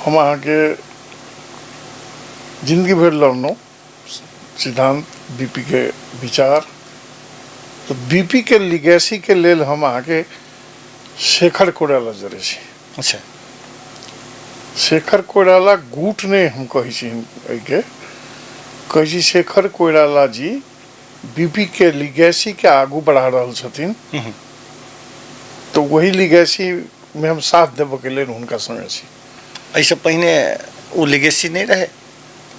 हम अहाँके जिंदगी भर लड़नौ सिद्धांत बीपी के विचार तो बीपी के लिगेसी के लेल हम अहाँके शेखर कोइराला जरे छी। अच्छा शेखर कोइराला गुट ने हम कही छी के कही छी शेखर कोइराला जी बीपी के लिगेसी के आगू बढ़ा रहल छथिन। तो वही लिगेसी में हम साथ देव के लेल हुनका संगे छी। ऐसे पहिने वो लिगेसी नहीं रहे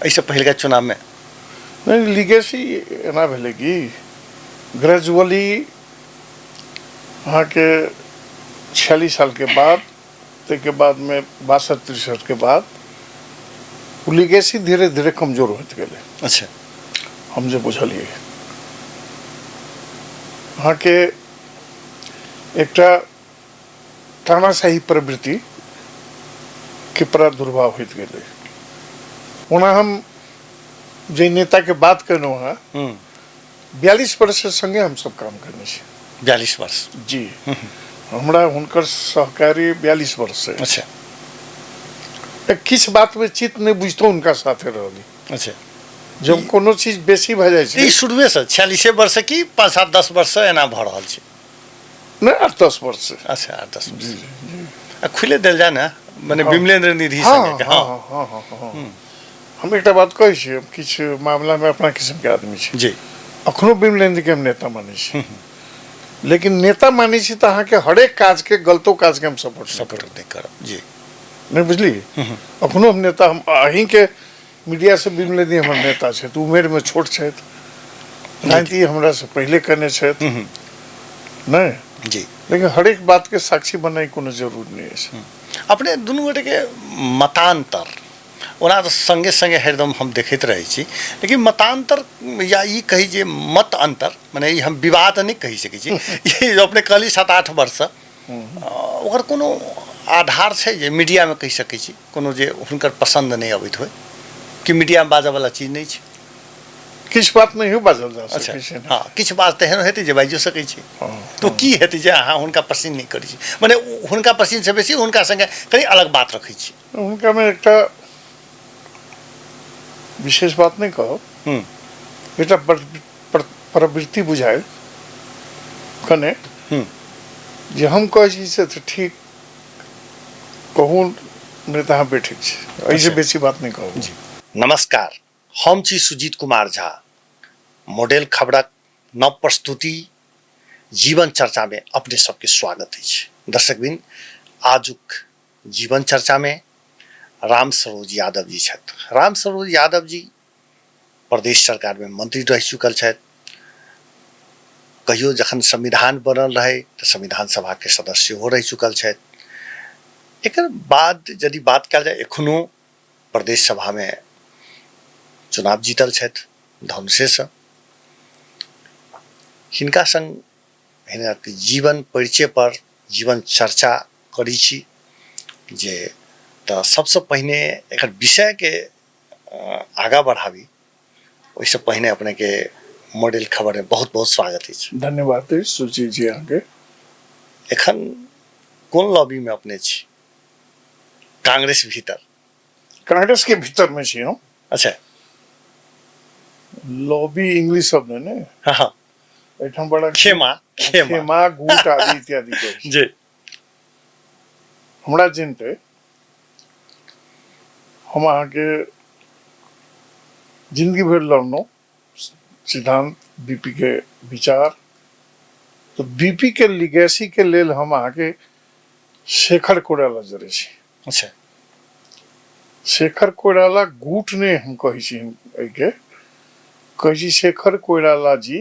ऐसे पहले का चुनाव में नहीं लिगेसी एना भेले कि ग्रेजुअली अहाँ के 46 साल के बाद के बाद में 62-63 के बाद वो लिगेसी धीरे धीरे कमजोर होते गए। अच्छा हम जो बुझलिए अहाँ के एकटा तानाशाही प्रवृत्ति के प्रादुर्भाव होते गए। ओना हम जे नेता के बात कहनो है 42 वर्ष से संगे हम सब काम करने छी। 42 वर्ष जी हमरा हुनकर सहकारी 42 वर्ष से। अच्छा किस बात में चित नहीं बुझतो उनका साथे रहली। अच्छा जब कोनो चीज बेसी भ जाय छै शुरुए से 46 वर्ष की 5-7-10 वर्ष से एना भ रहल छै नहीं 8-10 वर्ष से। अच्छा 8-10 वर्ष खुले दिल जाए ना माने विमलेंद्र निधि संगे हाँ हम एकटा बात कहै छी किछ मामला में अपना किस्म के आदमी छी जी अखनो विमलेंद्र के हम नेता मानै छी लेकिन नेता मानै छी त अहाँ के हरेक काज के गलतो काज के हम सपोर्ट नहीं करब जी नहीं बुझली। अखनो हम नेता हम अहीं के मीडिया से विमलेंद्र हमर नेता छै तो उमेर में छोट छै राजनीति हमरा से पहले करने छै नहीं जी लेकिन हरेक बात के साक्षी बनाई कोनो जरूरी नहीं है। अपने दुनू गोटे के मतांतर ओना तो संगे संगे हरदम हम देखते रहे छी लेकिन मतांतर या ई कही जे मत अंतर माने ई हम विवाद नहीं कही सकै छी ये जो अपने कहली 7-8 वर्ष ओकर कोनो आधार छै जे मीडिया में कही सकै छी कोनो जे हुनकर पसंद नहीं अबैत होय कि मीडिया में बाजै वाला चीज नहीं छै किछ बात नहीं हो बाजल जा सकै छै। हाँ किछ बात तो एहन हेतै जे बाजियो सकै छी तो की हेतै जे अहाँ हुनका पसंद नहीं करै छी माने हुनका पसंद से बेसी हुनका संगे कनी अलग बात रखै छी। उनका में एकटा विशेष बात नहीं कहो एकटा प्रवृत्ति बुझाए कने जे हम कहै छी से ठीक कहूँ नहीं तो बैठे ऐसे बेसी बात नहीं कहो जी। नमस्कार हम छी सुजीत कुमार झा मॉडल खबरक नव प्रस्तुति जीवन चर्चा में अपने सबके स्वागत है। दर्शकबिन आजुक जीवन चर्चा में राम सरोज यादव जी छथि। राम सरोज यादव जी प्रदेश सरकार में मंत्री रह चुकल छथि कहियो जखन संविधान बनल रहे तो संविधान सभा के सदस्य हो रह चुकल छथि। एकर बाद यदि बात कल जाए एखनो प्रदेश सभा में चुनाव जीतल छथि धनुषे से हिनका संग हिनक जीवन परिचय पर जीवन चर्चा करी छी जे तो सबसे पहले एक विषय के आगा बढ़ावी वैसे पहले अपने के मॉडल खबर में बहुत बहुत स्वागत है। धन्यवाद सुजीत जी आगे एखन कौन लॉबी में अपने छी कांग्रेस के भीतर में छी हम। अच्छा लॉबी इंग्लिश शब्द है ने हाँ एठम बड़ा खेमा गुट आदि इत्यादि जी हमरा जिनते हम अहाँ के जिंदगी भर लड़नौ सिद्धांत बीपी के विचार तो बीपी के लिगेसी के लेल हम अहाँ के शेखर कोइराला जरे छी। अच्छा शेखर कोइराला गुट ने हम कही छी के कही छी शेखर कोइराला जी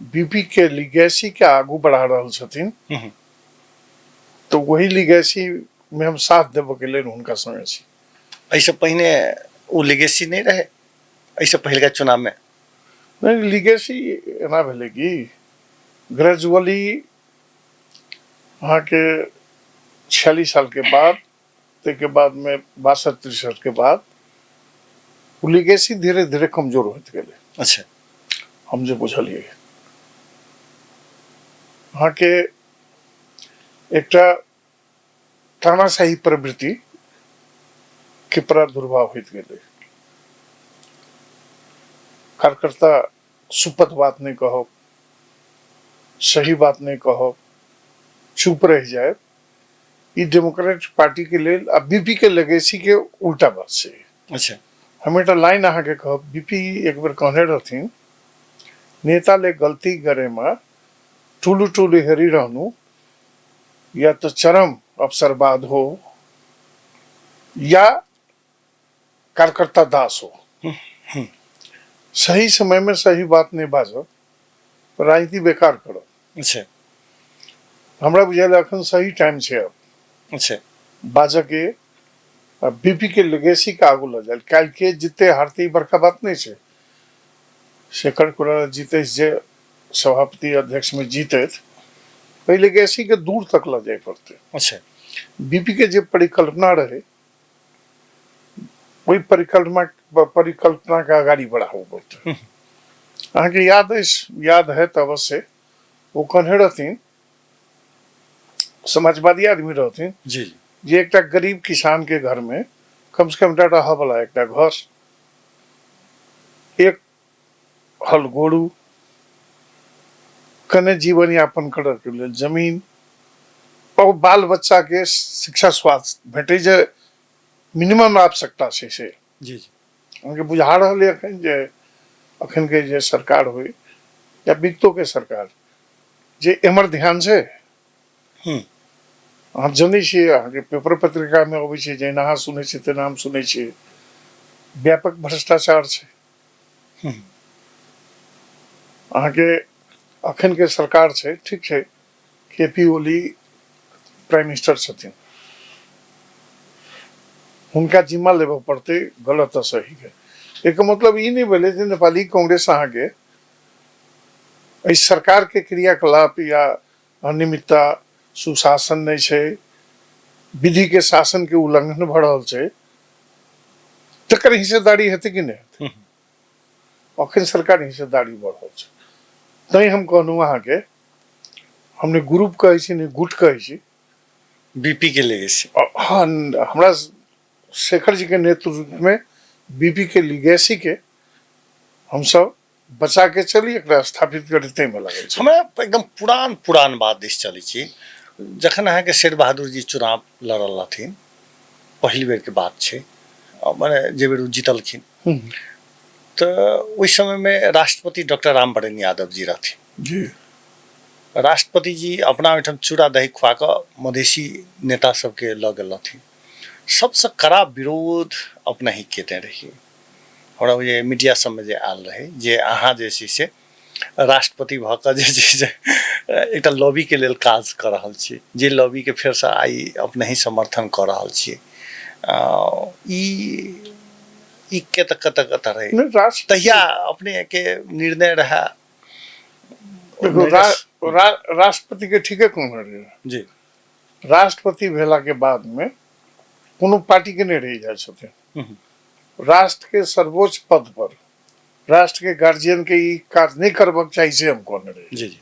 बीपी के लिगेसी के आगू बढ़ा रहल छथिन। तो वही लिगेसी में हम साथ देव के लेल हुनका संगे छी। ऐसे पहले वो लिगेसी नहीं रहे ऐसे पहले का चुनाव में नहीं लिगेसी एना भेले कि ग्रेजुअली अहाँ के 46 साल के बाद के बाद में 62-63 के बाद वो लिगेसी धीरे धीरे कमजोर होते गए। अच्छा हम जो बुझलिए अहाँ के एकटा तानाशाही प्रवृत्ति के प्रादुर्भाव होइत गेलै। कार्यकर्ता सुपथ बात नहीं कहब, सही बात नहीं कहब, चुप रह जाए, ई डेमोक्रेट पार्टी के लेल आ बीपी के लेगेसी के उल्टा बात छै। अच्छा हम एकटा लाइन अहाँ के कहब, बीपी एक बेर कहने रहथिन, नेता ले गलती करे में टूलू टूलू हेरी रहनु, या तो चरम अवसरवाद हो या कार्यकर्ता दास हो। सही समय में सही बात नहीं बाजब, राजनीति बेकार करो। अच्छा हमरा बुझाइल अखन सही टाइम छै अब अच्छा बाजऽ के, बीपी के लेगेसी के आगू ल जाए। काल्हि के जीते हारते ई बड़का बात नहीं छै। शेखर कोइराला जीते जे सभापति अध्यक्ष में जीते, ओहि लेगेसी के दूर तक ल जाए पड़ते। अच्छा बीपी के जे परिकल्पना रहे, वही परिकल्पना के आगाड़ी बढ़ाबऽ पड़ते। अहाँ के याद है तो अवश्य वो कहने रहथिन, समाजवादी आदमी रहथिन, जी जे एकटा गरीब किसान के घर में कम से कम रहऽ वाला एकटा घर, एक हल गोरू, कने जीवन यापन करऽ के लेल जमीन, और बाल बच्चा के शिक्षा स्वास्थ्य भेटे जे मिनिमम आवश्यकता छै से। जी जी अहाँके बुझा रहल है अखन जे अखन के जे सरकार होय या बिकतो के सरकार, जे एमर ध्यान छै। अहाँ जनै छियै, अहाँके पेपर पत्रिका में अबै छै, जेना अहाँ सुनै छियै तेना हम सुनै छियै, व्यापक भ्रष्टाचार छै। अहाँके अखन के सरकार छै, ठीक छै, केपी ओली प्राइम मिनिस्टर छथिन, हुनका जिम्मा लेबऽ पड़तै गलत आ सही के। एकर मतलब ई नहीं भेलै जे नेपाली कांग्रेस अहाँके एहि सरकार के क्रियाकलाप या अनियमितता, सुशासन नहीं छै, विधि के शासन के उल्लंघन भ रहल छै, तकर हिस्सेदारी हेतै कि नहीं। अखन सरकार हिस्सेदारी बढ़ रहल छै। तैं हम कहलहुँ अहाँ के, हमने ग्रुप कहै छी, नहीं गुट कहै छी, बीपी के लेगेसी। हाँ, हमरा शेखर जी के नेतृत्व में बीपी के लिगेसी के हम सब बचा के चली, एकरा स्थापित करते में लागल छै। हमरा एकदम पुरान बात दिस चलै छी। जखन अहाँ के शेर बहादुर जी चुनाव लड़ल रहथिन, पहिल बेर के बात छै, माने जे बेर जीतलखिन, तो उस समय में राष्ट्रपति डॉक्टर रामवरण यादव जी रहथिन। जी राष्ट्रपति जी अपना ओहिठाम चूड़ा दही खुआ कऽ मधेसी नेता सबके लऽ गेल रहथिन। सबसे कड़ा विरोध अपना ही केने रही। हमरा जे मीडिया सब में जे आयल रहे, जे अहाँ जे छै से राष्ट्रपति भऽ कऽ जे छै से एकटा लॉबी के लेल काज कऽ रहल छी, जे लॉबी के फेर से आई अपने ही समर्थन कऽ रहल छी। ई कतऽ रहे तहिया अपने के निर्णय रहा। देखो, राष्ट्रपति के ठीके कहने रहे जी। राष्ट्रपति भेला के बाद में कोनो पार्टी के नहीं रही जाए छथिन। राष्ट्र के सर्वोच्च पद पर राष्ट्र के गार्जियन के ई कार्य नहीं करबाक चाही से हम कहने रही। जी जी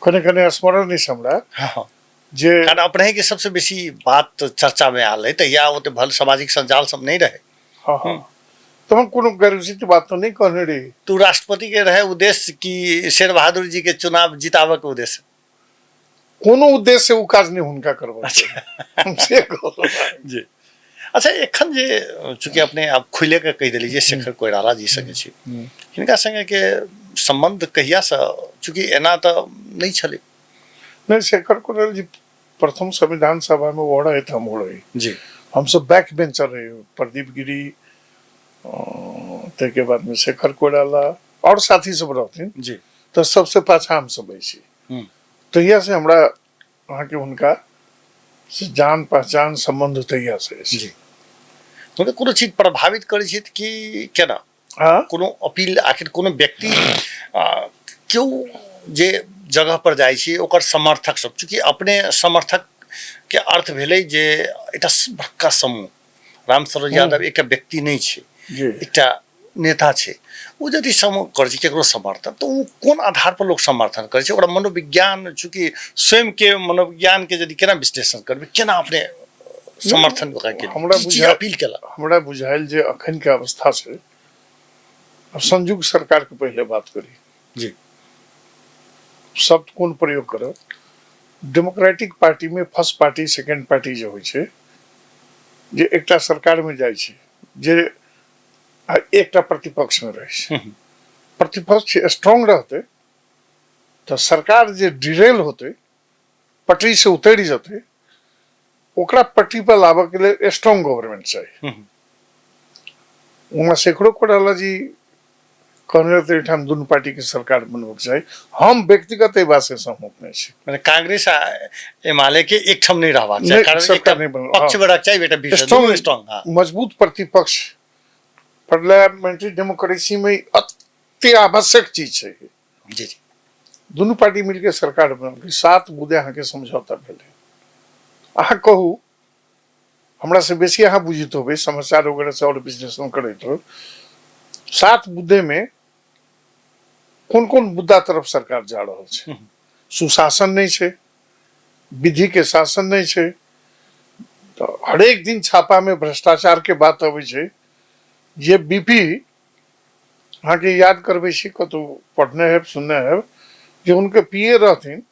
कने कने स्मरण नहीं हमरा। हाँ जे कारण अपने के सबसे बेसी बात चर्चा में आल है, तहिया वो तो भल सामाजिक संजाल सब नहीं रहे। हाँ हाँ, तो हम कोनो गर्वित बात तो नहीं कहने रही। तो राष्ट्रपति के रहे उद्देश्य कि शेर बहादुर जी के चुनाव जितावे के उद्देश्य, कोनो उद्देश्य से वो काज नहीं हुनका करबा हमसे जी। अच्छा, एखन जे चूंकि अपने आप खुले के कह दिली जे शेखर कोइराला जी सके छी, हिनका संगे के संबंध कहिया से, चूंकि एना तो नहीं छले। नहीं, शेखर कोइराला जी प्रथम संविधान सभा में वो रहे थे, हम रहे जी। हम सब बैक बेंचर रहे, प्रदीप गिरी, के बाद में शेखर कोइराला और साथी सब रहथिन जी। तो सबसे पाछा हम सब ऐसी तहिया से हमरा वहाँ के उनका से जान पहचान संबंध तहिया से जी। मतलब कोनो चीज प्रभावित करे छै कि केना? हाँ, कोनो अपील, आखिर कोनो व्यक्ति क्यों जे जगह पर जाइ छै ओकर समर्थक सब, चूंकि अपने समर्थक के अर्थ भेलै जे एकटा बड़का समूह, रामशरण यादव एकटा व्यक्ति नहीं छै, एकटा नेता छै। वो यदि समूह कर छै केकरो समर्थन, तो वो कोन आधार पर लोग समर्थन करे छै? ओकरा मनोविज्ञान, चूंकि स्वयं के मनोविज्ञान के यदि केना विश्लेषण करबे, केना अपने समर्थन ओकरा के हमरा की चीज बुझाय- अपील केला हमरा बुझायल जे अखन के अवस्था से अब संयुक्त सरकार के पहले बात करी जी शब्द कोन प्रयोग करब डेमोक्रेटिक पार्टी में फर्स्ट पार्टी सेकेंड पार्टी जे होइ छै जे एकटा सरकार में जाइ छै जे आ एकटा प्रतिपक्ष में रहै छै प्रतिपक्ष स्ट्रांग रहते तो सरकार जे डिरेल होते पटरी से उतरि जेते ओकरा पटरी पर लाबऽ के लिए स्ट्रांग गवर्नमेंट चाहिए वहाँ सैकड़ों कोडाला जी कहने रहते ठाम दुनू पार्टी के सरकार बनबक चाही हम व्यक्तिगत एहि बात से सहमत नहीं छी माने कांग्रेस आ एमाले के एक ठम नहीं रहबाक नहीं, चाही कारण सरकार एकटा नहीं बनल, पक्ष हाँ। बड़ा चाहिए बेटा बीच स्ट्रांग स्ट्रांग हां मजबूत प्रतिपक्ष पार्लियामेंट्री डेमोक्रेसी में अति आवश्यक चीज है जी जी दुनू पार्टी मिलकर सरकार बनल 7 मुद्दे अहाँ के समझौता भेलै अहाँ कहू हमरा से बेसी अहाँ बुझित होबै समाचार वगैरह से और बिजनेस करैत हो 7 मुद्दे में कौन कौन मुद्दा तरफ सरकार जा रहल छै सुशासन नहीं छै विधि के शासन नहीं छै तो हरेक दिन छापा में भ्रष्टाचार के बात अबै छै ये बीपी अहाँ के याद करबै छी कतौ पढ़ने है सुनने है जो उनके पीए रहथिन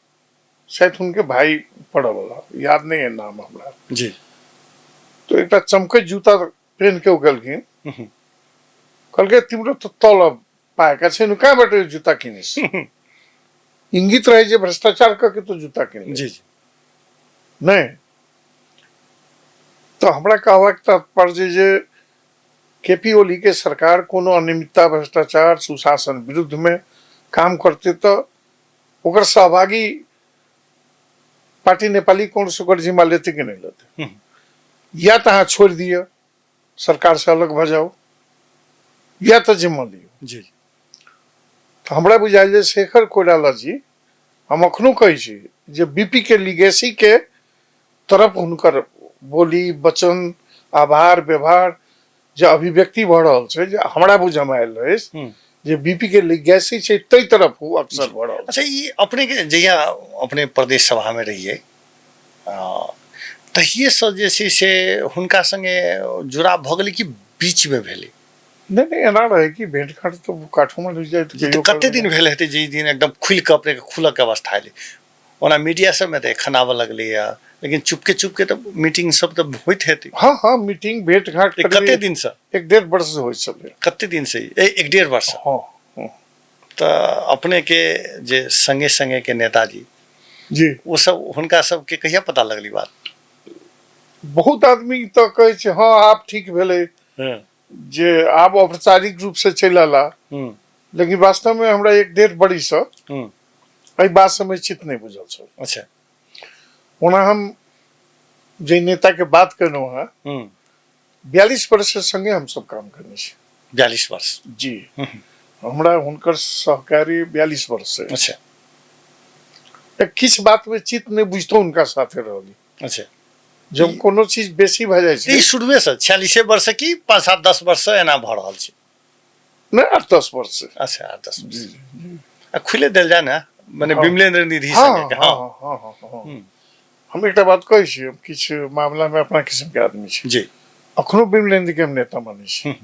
शायद उनके भाई पढ़े वाला याद नहीं है नाम हमरा जी तो एक चमके जूता पहन के गेलखिन कहलकै तिम्रो तो तलब पाएका छैन कहाँबाट यो जुत्ता किनिस इंगित रहे जे भ्रष्टाचार करके तो जूता किन जी जी नहीं तो हमरा कहबाक तात्पर्य जे केपी ओली के सरकार कोनो अनियमितता भ्रष्टाचार सुशासन विरुद्ध में काम करते तो ओकर सहभागी पार्टी नेपाली कांग्रेस ओकर जिम्मा लेते कि नहीं लेते या तो अहाँ छोड़ दिए सरकार से अलग भ जाओ या तो जिम्मा लियो जी तो हमरा बुझाइल जे शेखर कोइराला जी हम अखनो कहै छी जे बीपी के लिगेसी के तरफ हुनकर बोली वचन आभार व्यवहार जे अभिव्यक्ति भ रहल छै जे हमरा बुझम आयल अछि जे बीपी के लिगेसी छै तै तरफ वो अक्सर भ रहल अच्छा ये अपने के जहिया अपने प्रदेश सभा में रहिए तहिए से जे छै से हुनका संगे जुड़ाव भ गेलै कि बीच में भेलै नहीं नहीं एना रहे कि भेंट घाट तो काठो में जाए तो कते दिन भेल हेतै जे दिन एकदम खुल के अपने के खुलक के अवस्था एलै ओना मीडिया सब में तो एखन आबऽ लगलै लेकिन चुपके तो मीटिंग सब तो होइत हेतै हाँ हाँ मीटिंग भेंट घाट कते दिन से 1.5 वर्ष से होइत छलै कते दिन से 1.5 वर्ष हाँ तो अपने के जे संगे संगे के नेताजी जी वो सब हुनका सब के कहिया पता लगली बात बहुत आदमी तो कहे छै हाँ आप ठीक भेले जे आप औपचारिक रूप से चल आला लेकिन वास्तव में हमरा 1.5 बरिस से एहि बात से चित नहीं बुझल छल अच्छा ओना हम जे नेता के बात केलहुँ है 42 वर्ष से संगे हम सब काम करने छी 42 वर्ष जी हमरा हुनकर सहकारी 42 वर्ष से अच्छा किस बात में चित नहीं बुझतो उनका साथे रहली अच्छा जब कोनो चीज बेसी भ जाय छै ई शुरुए से 46 वर्ष की 5-7-10 वर्ष से एना भ रहल छै नहीं 8-10 वर्ष से अच्छा 8-10 वर्ष आ खुले देल जाय ना माने विमलेंद्र निधि हाँ संगे हाँ हाँ हाँ हाँ हम एक बात कहै छी हम किछ मामला में अपना किस्म के आदमी छी जी अखनो विमलेंद्र के हम नेता मानै छी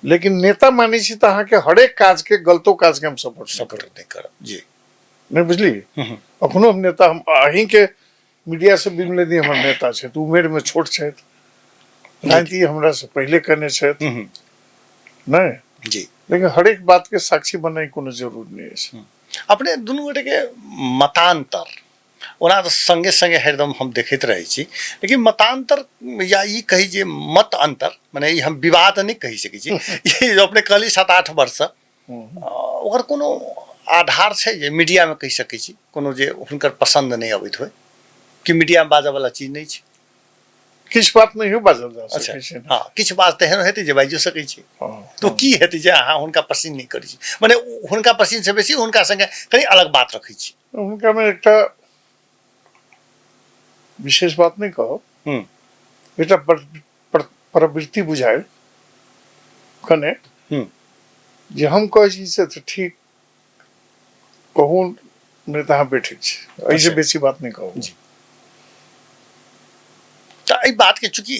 लेकिन नेता मानै छी त अहाँ के हरेक काज के गलतो काज के हम सपोर्ट नहीं करब जी नहीं बुझली अखनो हम नेता हम अहीं के मीडिया से विमलेंद्र हमर नेता छै तो उम्र में छोट छै राजनीति हमरा से पहले करने छै नहीं जी लेकिन हरेक बात के साक्षी बनाई कोनो जरूर नहीं है अपने दुनू गोटे के मतांतर ओना तो संगे संगे हरदम हम देखैत रहै छी लेकिन मतांतर या ई कही जे मत अंतर माने ई हम विवाद नहीं कहि सकै छी ई जो अपने कहली 7-8 वर्ष ओकर कोनो आधार छै जे मीडिया में कहि सकै छी कोनो जे हुनकर पसंद नहीं अबैत होय कि मीडिया में बाजऽ वाला चीज नहीं छै किछ बात नहीं हो बाजल जा अच्छा सकै छै हाँ किछ बात तेहन हेतै जे बाजियो सकै छी तो की हेतै जे अहाँ हुनका पसंद नहीं करै छी माने हुनका पसंद से बेसी हुनका संगे कनी अलग बात रखै छी उनका में एकटा विशेष बात नहीं कहो एकटा प्रवृत्ति बुझायल कने जे हम कहै छी से तो ठीक कहूँ नहीं तो अहाँ बैठे छी ऐसे बेसी बात नहीं कहू जी तो एहि बात के चूँकि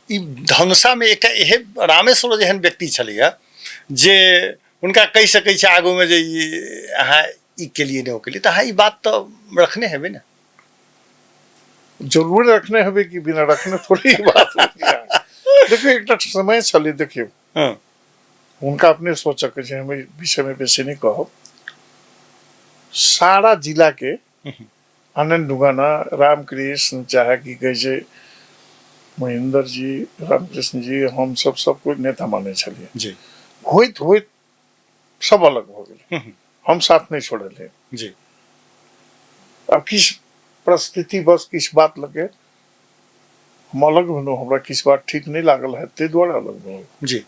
ई धनुषा में एक एहे रामेश्वर जेहन व्यक्ति छलैया जे उनका कहि सकै छै आगू में जे अहाँ ई केलिए नहीं ओ केलिए, तो अहाँ ई बात तो रखने हेबै ना। जरूर रखने हवे कि बिना रखने थोड़ी बात होती है। देखियो एक समय चले, देखियो हाँ उनका अपने सोच के छै, हमें विषय में बेसी नहीं कहो। सारा जिला के आनंद दुगाना, रामकृष्ण, चाहे की कहे छै महेंद्र जी, रामकृष्ण जी, हम सब कोई नेता माने छलिए जी होइत होइत सब अलग हो गए, हम साथ नहीं छोड़े। जी अब किस परिस्थिति बस किस बात लगे हम अलग भेलो, हमरा किस बात ठीक नहीं लागल है ते द्वारा अलग भेलो। जी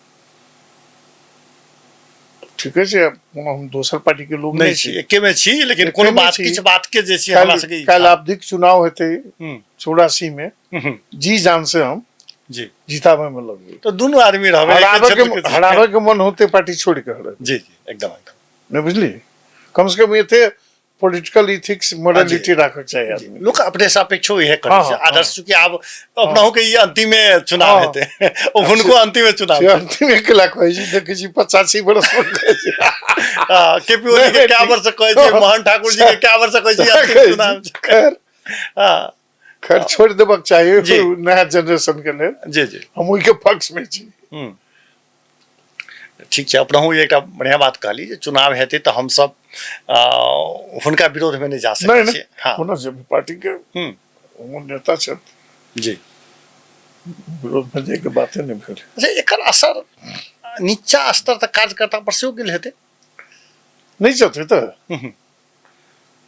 ठीक है से हम दोसर पार्टी के लोग नहीं नहीं छी, छी, एके में छी, लेकिन एके कोनो में बात छी। किछ बात के जे छी हमरा सके कल आवधिक चुनाव हेते हम्म, 84 में, जी जान से हम जी जितावे में लग गए। तो दोनों आदमी रहबे हरावे के मन होते पार्टी छोड़ के हटे, जी जी एकदम एकदम नहीं बुझली। कम से कम ये थे पॉलिटिकल इथिक्स मोरालिटी रखक चाहिए आदमी। लोक अपने सापेक्षो यह करे हाँ, छै। हाँ, आदर्श चूंकि आब अपनाहु के ई अंतिम में चुनाव हाँ। हेते उनको अंतिम में चुनाव से अंतिम में केला कहै छी, देखै छी 85 बरस हो गए छी। केपी ओली के क्या वर्ष कहै छै, मोहन ठाकुर जी के क्या वर्ष कहै छै अंतिम चुनाव छै। खैर हां खैर छोड़ देबक चाहिए जी। नया जनरेशन के लिए, जी जी हम ओहि के पक्ष में छी। ठीक छै, अपनाहु एकटा बढ़िया बात कहली जे चुनाव हेतै तऽ हम सब हुनका विरोध में नहीं जा सकै नहीं छियै। हाँ होना जब पार्टी के वो नेता छथि, जी विरोध में जाके बातें नहीं भेल। अच्छा एकर असर नीचा स्तर तक कार्यकर्ता पर सेहो गेल हेतै। नहीं चलते तो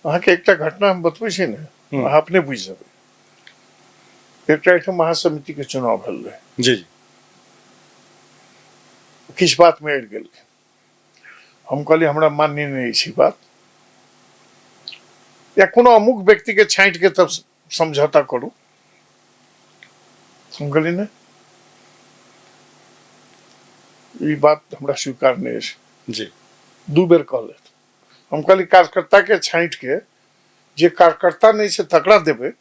अहाँ के एकटा घटना हम बतबै छी ने, अहाँ अपने बुझि जेबै। एकटा एहिठाम महासमिति के चुनाव भेल रहे, जी जी किस बात में अड़ गेल, हम कहलिए हमरा मान्य नहीं छै बात, या कोनो अमुक व्यक्ति के छांट के तब समझौता करू। हम कहलिए ने ई बात हमरा स्वीकार नहीं है। जी दू बेर कहले, हम कहलिए कार्यकर्ता के छांट के जे कार्यकर्ता नहीं से तकड़ा देबे,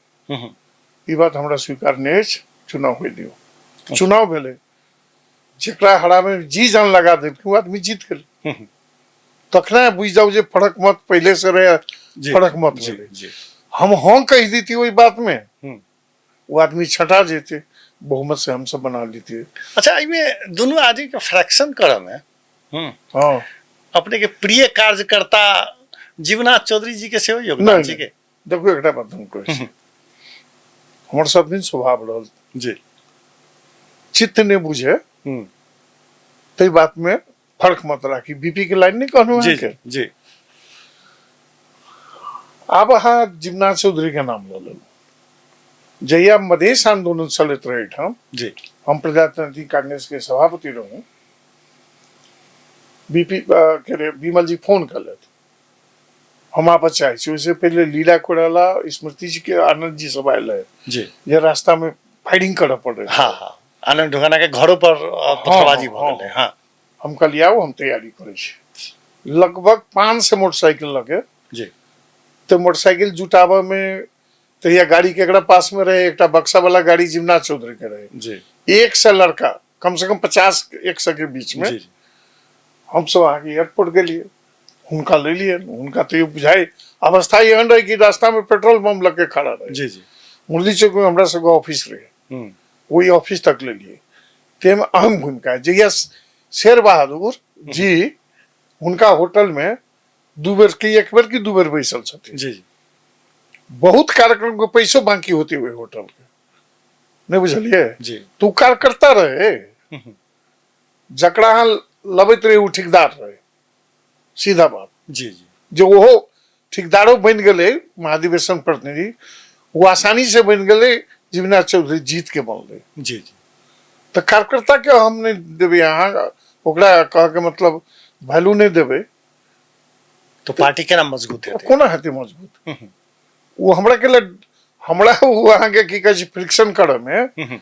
ई बात हमरा स्वीकार नहीं है। चुनाव हो दियो, चुनाव भेले, जेकरा हरा में जी जान लगा दे वो आदमी जीत गेल। तखने बुझ जाओ जे फर्क मत पहले से रहे, फर्क मत भेले। हम हाँ कह देती वही बात में, वो आदमी छटा जेते, बहुमत से हम सब बना लेते। अच्छा इनमें दोनों आदमी के फ्रैक्शन करे में हाँ अपने के प्रिय कार्यकर्ता जीवनाथ चौधरी जी के सेहो योगदान छै के। देखो एकटा बात हम कहै छी, हमर सब दिन स्वभाव रहल जी चित्त नहीं बुझे तई बात में फर्क मत राखी। बीपी के लाइन नहीं कहनो जी है के। जी अब अहाँ जीवनाथ चौधरी के नाम ले लो, जहिया मधेश आंदोलन चलत रहे ठाम, जी हम प्रजातंत्री कांग्रेस के सभापति रहूं, बीपी के विमल जी फोन कर लेते, हम आप चाहे छी। उससे पहले लीला कोड़ाला, स्मृति जी के, आनंद जी सब आयल है जी ये रास्ता में फायरिंग करऽ पड़ रहे। हाँ हाँ आनंद ढुकाना के घरों पर पत्थरबाजी भ गेलै। हाँ हम कहलिए आओ हम तैयारी करे छी। लगभग 500 मोटरसाइकिल लगे, जी तो मोटरसाइकिल जुटावा में तहिया गाड़ी केकरा पास में रहे, एकटा बक्सा वाला गाड़ी जीवनाथ चौधरी के रहे। जी 100 लड़का, कम से कम 50-100 के बीच में। जी जी हम सब आगे एयरपोर्ट गेलिए, हुनका ले लिए। हुनका तो ये बुझाई अवस्था एहन रहे कि रास्ता में पेट्रोल पंप लग के खड़ा रहे। जी जी मुरली चौक में हमरा सबके ऑफिस रहे, वही ऑफिस तक ले लिए। ते में अहम भूमिका है जहिया शेर बहादुर जी उनका होटल में दू बेर की एक बेर की दू बेर बैसल छथिन। जी जी बहुत कार्यक्रम के पैसो बाकी होते हुए होटल के, नहीं बुझलिए। जी तू कार्यकर्ता रहे, जकरा अहाँ लबैत रहे उ ठेकेदार रहे, सीधा बात। जी जी जो वो ठेकेदारो बन गए महाधिवेशन प्रतिनिधि, वो आसानी से बन गए जीवनाथ चौधरी जीत के बनले। जी जी तो कार्यकर्ता के हम नहीं देवे यहाँ, ओकरा कह के मतलब वैल्यू नहीं देवे तो पार्टी केना मजबूत हेतै। कोना हेतै मजबूत। वो हमरा के लिए हमरा वो अहाँ के की कहै छै फ्रिक्शन करे में,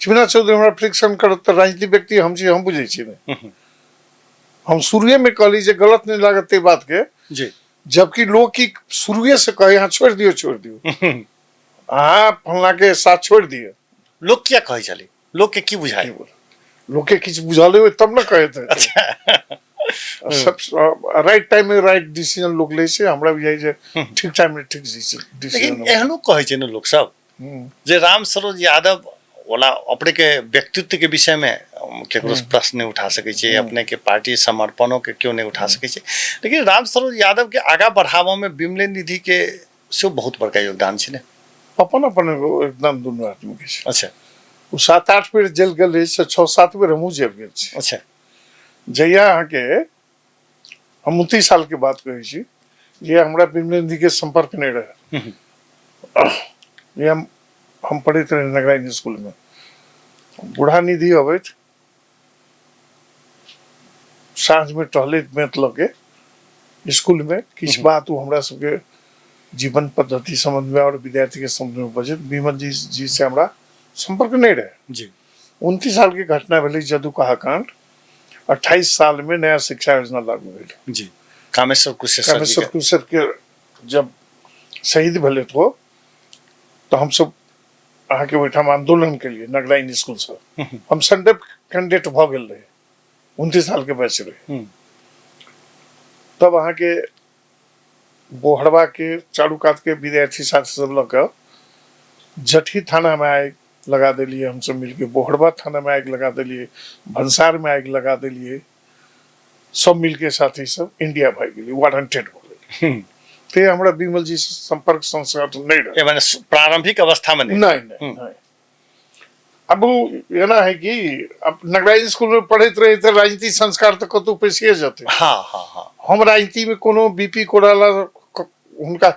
जीवनाथ चौधरी हमरा फ्रिक्शन करत तो राजनीतिक व्यक्ति हम छी, हम बुझै छी नहीं। हम शुरुए में कहली जे गलत नहीं लागत ते बात के, जी जबकि लोग की शुरुए से कहे यहाँ छोड़ दियो छोड़ दियो। अहाँ फलना के साथ छोड़ दिए, लोग क्या कहे चले, लोग के की बुझाए? लोग के किसी बुझाले हुए तब ना कहे थे। अच्छा सब राइट टाइम में राइट डिसीजन लोग ले से, हमरा भी यही जे ठीक टाइम में ठीक लेकिन डिसीजन। एहनो कहे छै ने लोग सब जे राम सरोज यादव वाला अपने के व्यक्तित्व के विषय में केकरो से प्रश्न नहीं उठा सके छै, अपने के पार्टी समर्पणों के क्यों नहीं उठा सके छै, लेकिन राम सरोज यादव के आगा बढ़ावा में विमले निधि के से बहुत बड़का योगदान छै ने। अपन अपन एकदम दुनू आदमी के छै। अच्छा वो 7-8 बेर जेल गेल से 6-7 बेर हमहूँ जेल गेल छी। अच्छा जहिया अहाँके हम 29 साल के बात कहै छी, जे हमरा विमले निधि के संपर्क नहीं रहे। ये हम पढ़ैत रहे नगराइन स्कूल में, बूढ़ा निधि अबैत साँझ में टहलैत मैथ लऽ के स्कूल में किछु बात वो हमरा सबके जीवन पद्धति संबंध में और विद्यार्थी के संबंध में बजैत। विमल जी से हमरा संपर्क नहीं रहे जी। 29 साल की घटना भेलै जदुकाहा कांड। 28 साल में नया शिक्षा योजना लागू भेल जी। कामेश्वर कुशेश्वर के जब शहीद भेले तो हम सब अहाँ के ओहिठाम आंदोलन के लिए नगराइन स्कूल से हम संडे कैंडिडेट भ गेल रहे, 29 साल के बैच रहे। तब अहाँ के बोहड़वा के चारू कात के विद्यार्थी साथी सब लग के जठी थाना में आग लगा दिलिए, हम सब मिलके बोहड़वा थाना में आग लगा दिलिए, भंसार में आग लगा दिलिए, सब मिलके साथी सब इंडिया भाग गेलिए, वारंटेड हो गए। ते हमरा विमल जी से संपर्क संस्कार नहीं रहे। माने प्रारंभिक अवस्था में नहीं। अब ये ना है कि अब नगराइन स्कूल में पढ़ते रहे थे, राजनीति संस्कार तो कतौ पैसे जाते। हाँ। हम राजनीति में कोनो बीपी कोड़ाला उनका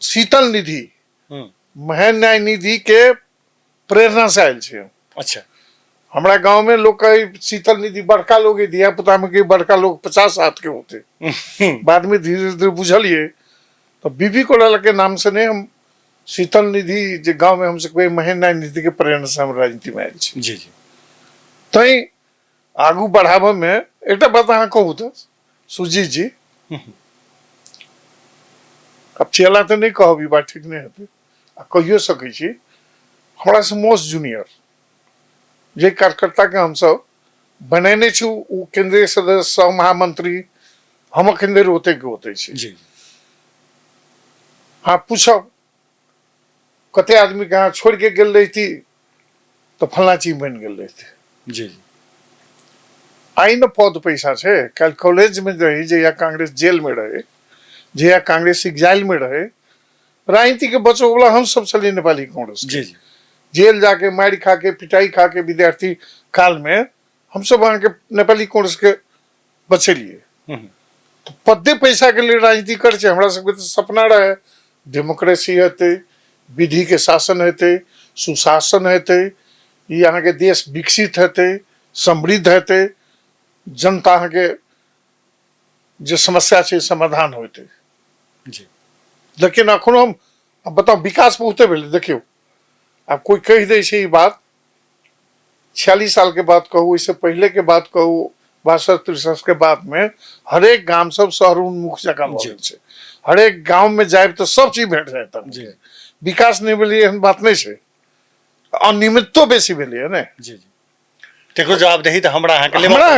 शीतल निधि महान न्याय निधि के प्रेरणा से आयल छे। अच्छा हमारा गांव में लोग का शीतल निधि बड़का लोग दिया पुता में के बड़का लोग 50 हाथ के होते। बाद में धीरे धीरे बुझलिए तो बीबी कोड़ाला के नाम से नहीं, हम शीतल निधि जो गांव में हमसे कोई महान न्याय निधि के प्रेरणा से हम राजनीति में आयल छे। जी तई आगू बढ़ावा में एक बात अहाँ कहूँ तो सुजीत जी, अब चेला तो नहीं कहब, बात ठीक नहीं होती, कहियो सकै छी हमरा से मोस्ट जूनियर जे कार्यकर्ता के हम सब बनेने छु उ केंद्रीय सदस्य महामंत्री हम अखन देर होते छी। जी हाँ पूछब कते आदमी के यहाँ छोड़ के गेल रही थी तो फलना चीज बन गेल रही थी। जी आई न पद पैसा छे, कल कॉलेज में रही जया कांग्रेस जेल में रहे, जया कांग्रेस एग्जाइल में रहे, राजनीति के बचो वाला हम सब चलिए नेपाली कांग्रेस। जी जेल जाके मार खा के पिटाई खा के विद्यार्थी काल में हम सब वहां के नेपाली कांग्रेस के बचेलिए। तो पदे पैसा के लिए राजनीति कर छे, हमरा सबके तो सपना रहे डेमोक्रेसी हेते, विधि के शासन हेते, सुशासन हेते, यहाँ के देश विकसित हेते, समृद्ध हेते, जनता के जो समस्या छे समाधान होते। जी लेकिन अखनो हम अब बताओ विकास बहुते भेले। देखियो अब कोई कह दे छे बात 46 साल के बाद कहू, इससे पहले के बात कहू, 62-63 के बाद में हरेक गांव सब शहर उन्मुख जगह भऽ छै, हरेक गांव में जाए तो सब चीज भेट जाता। विकास नहीं भेलिए एहन बात नहीं छे, अनियमितो बेसी भेलिए ने। जी तेकरो जवाबदेही तो हमरा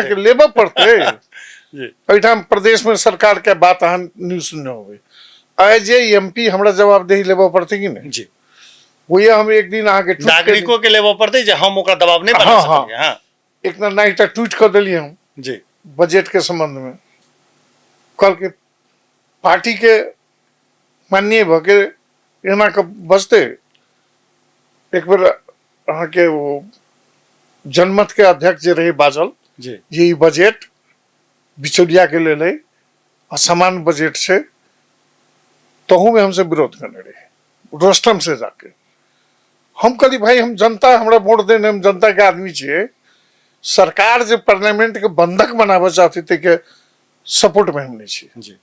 के लेबा पड़ते। एठाम प्रदेश में सरकार के बात अहाँ न्यूज सुनने होबे, एज ए एमपी हमरा जवाबदेही लेबा पड़ते कि नहीं। जी वही हम एक दिन आगे नागरिकों के लेबा पड़ते जे हम ओकरा दबाव नहीं बना सकेंगे। हां एक ना नाइट ट्वीट कर दिलिए हम जी बजट के संबंध में, कल के पार्टी के माननीय भके एना के बजते एक बार अहाँ के वो जनमत के अध्यक्ष जे रहे बाजल जी ये बजट बिचौलिया के ले ले असमान बजट से तहु में हमसे विरोध करने रहे रोस्टम से जाके। हम कहली भाई हम जनता हमरा वोट देने, हम जनता के आदमी छे, सरकार जो पार्लियामेंट के बंधक बनावे चाहती थे के सपोर्ट में हम नहीं छे। जी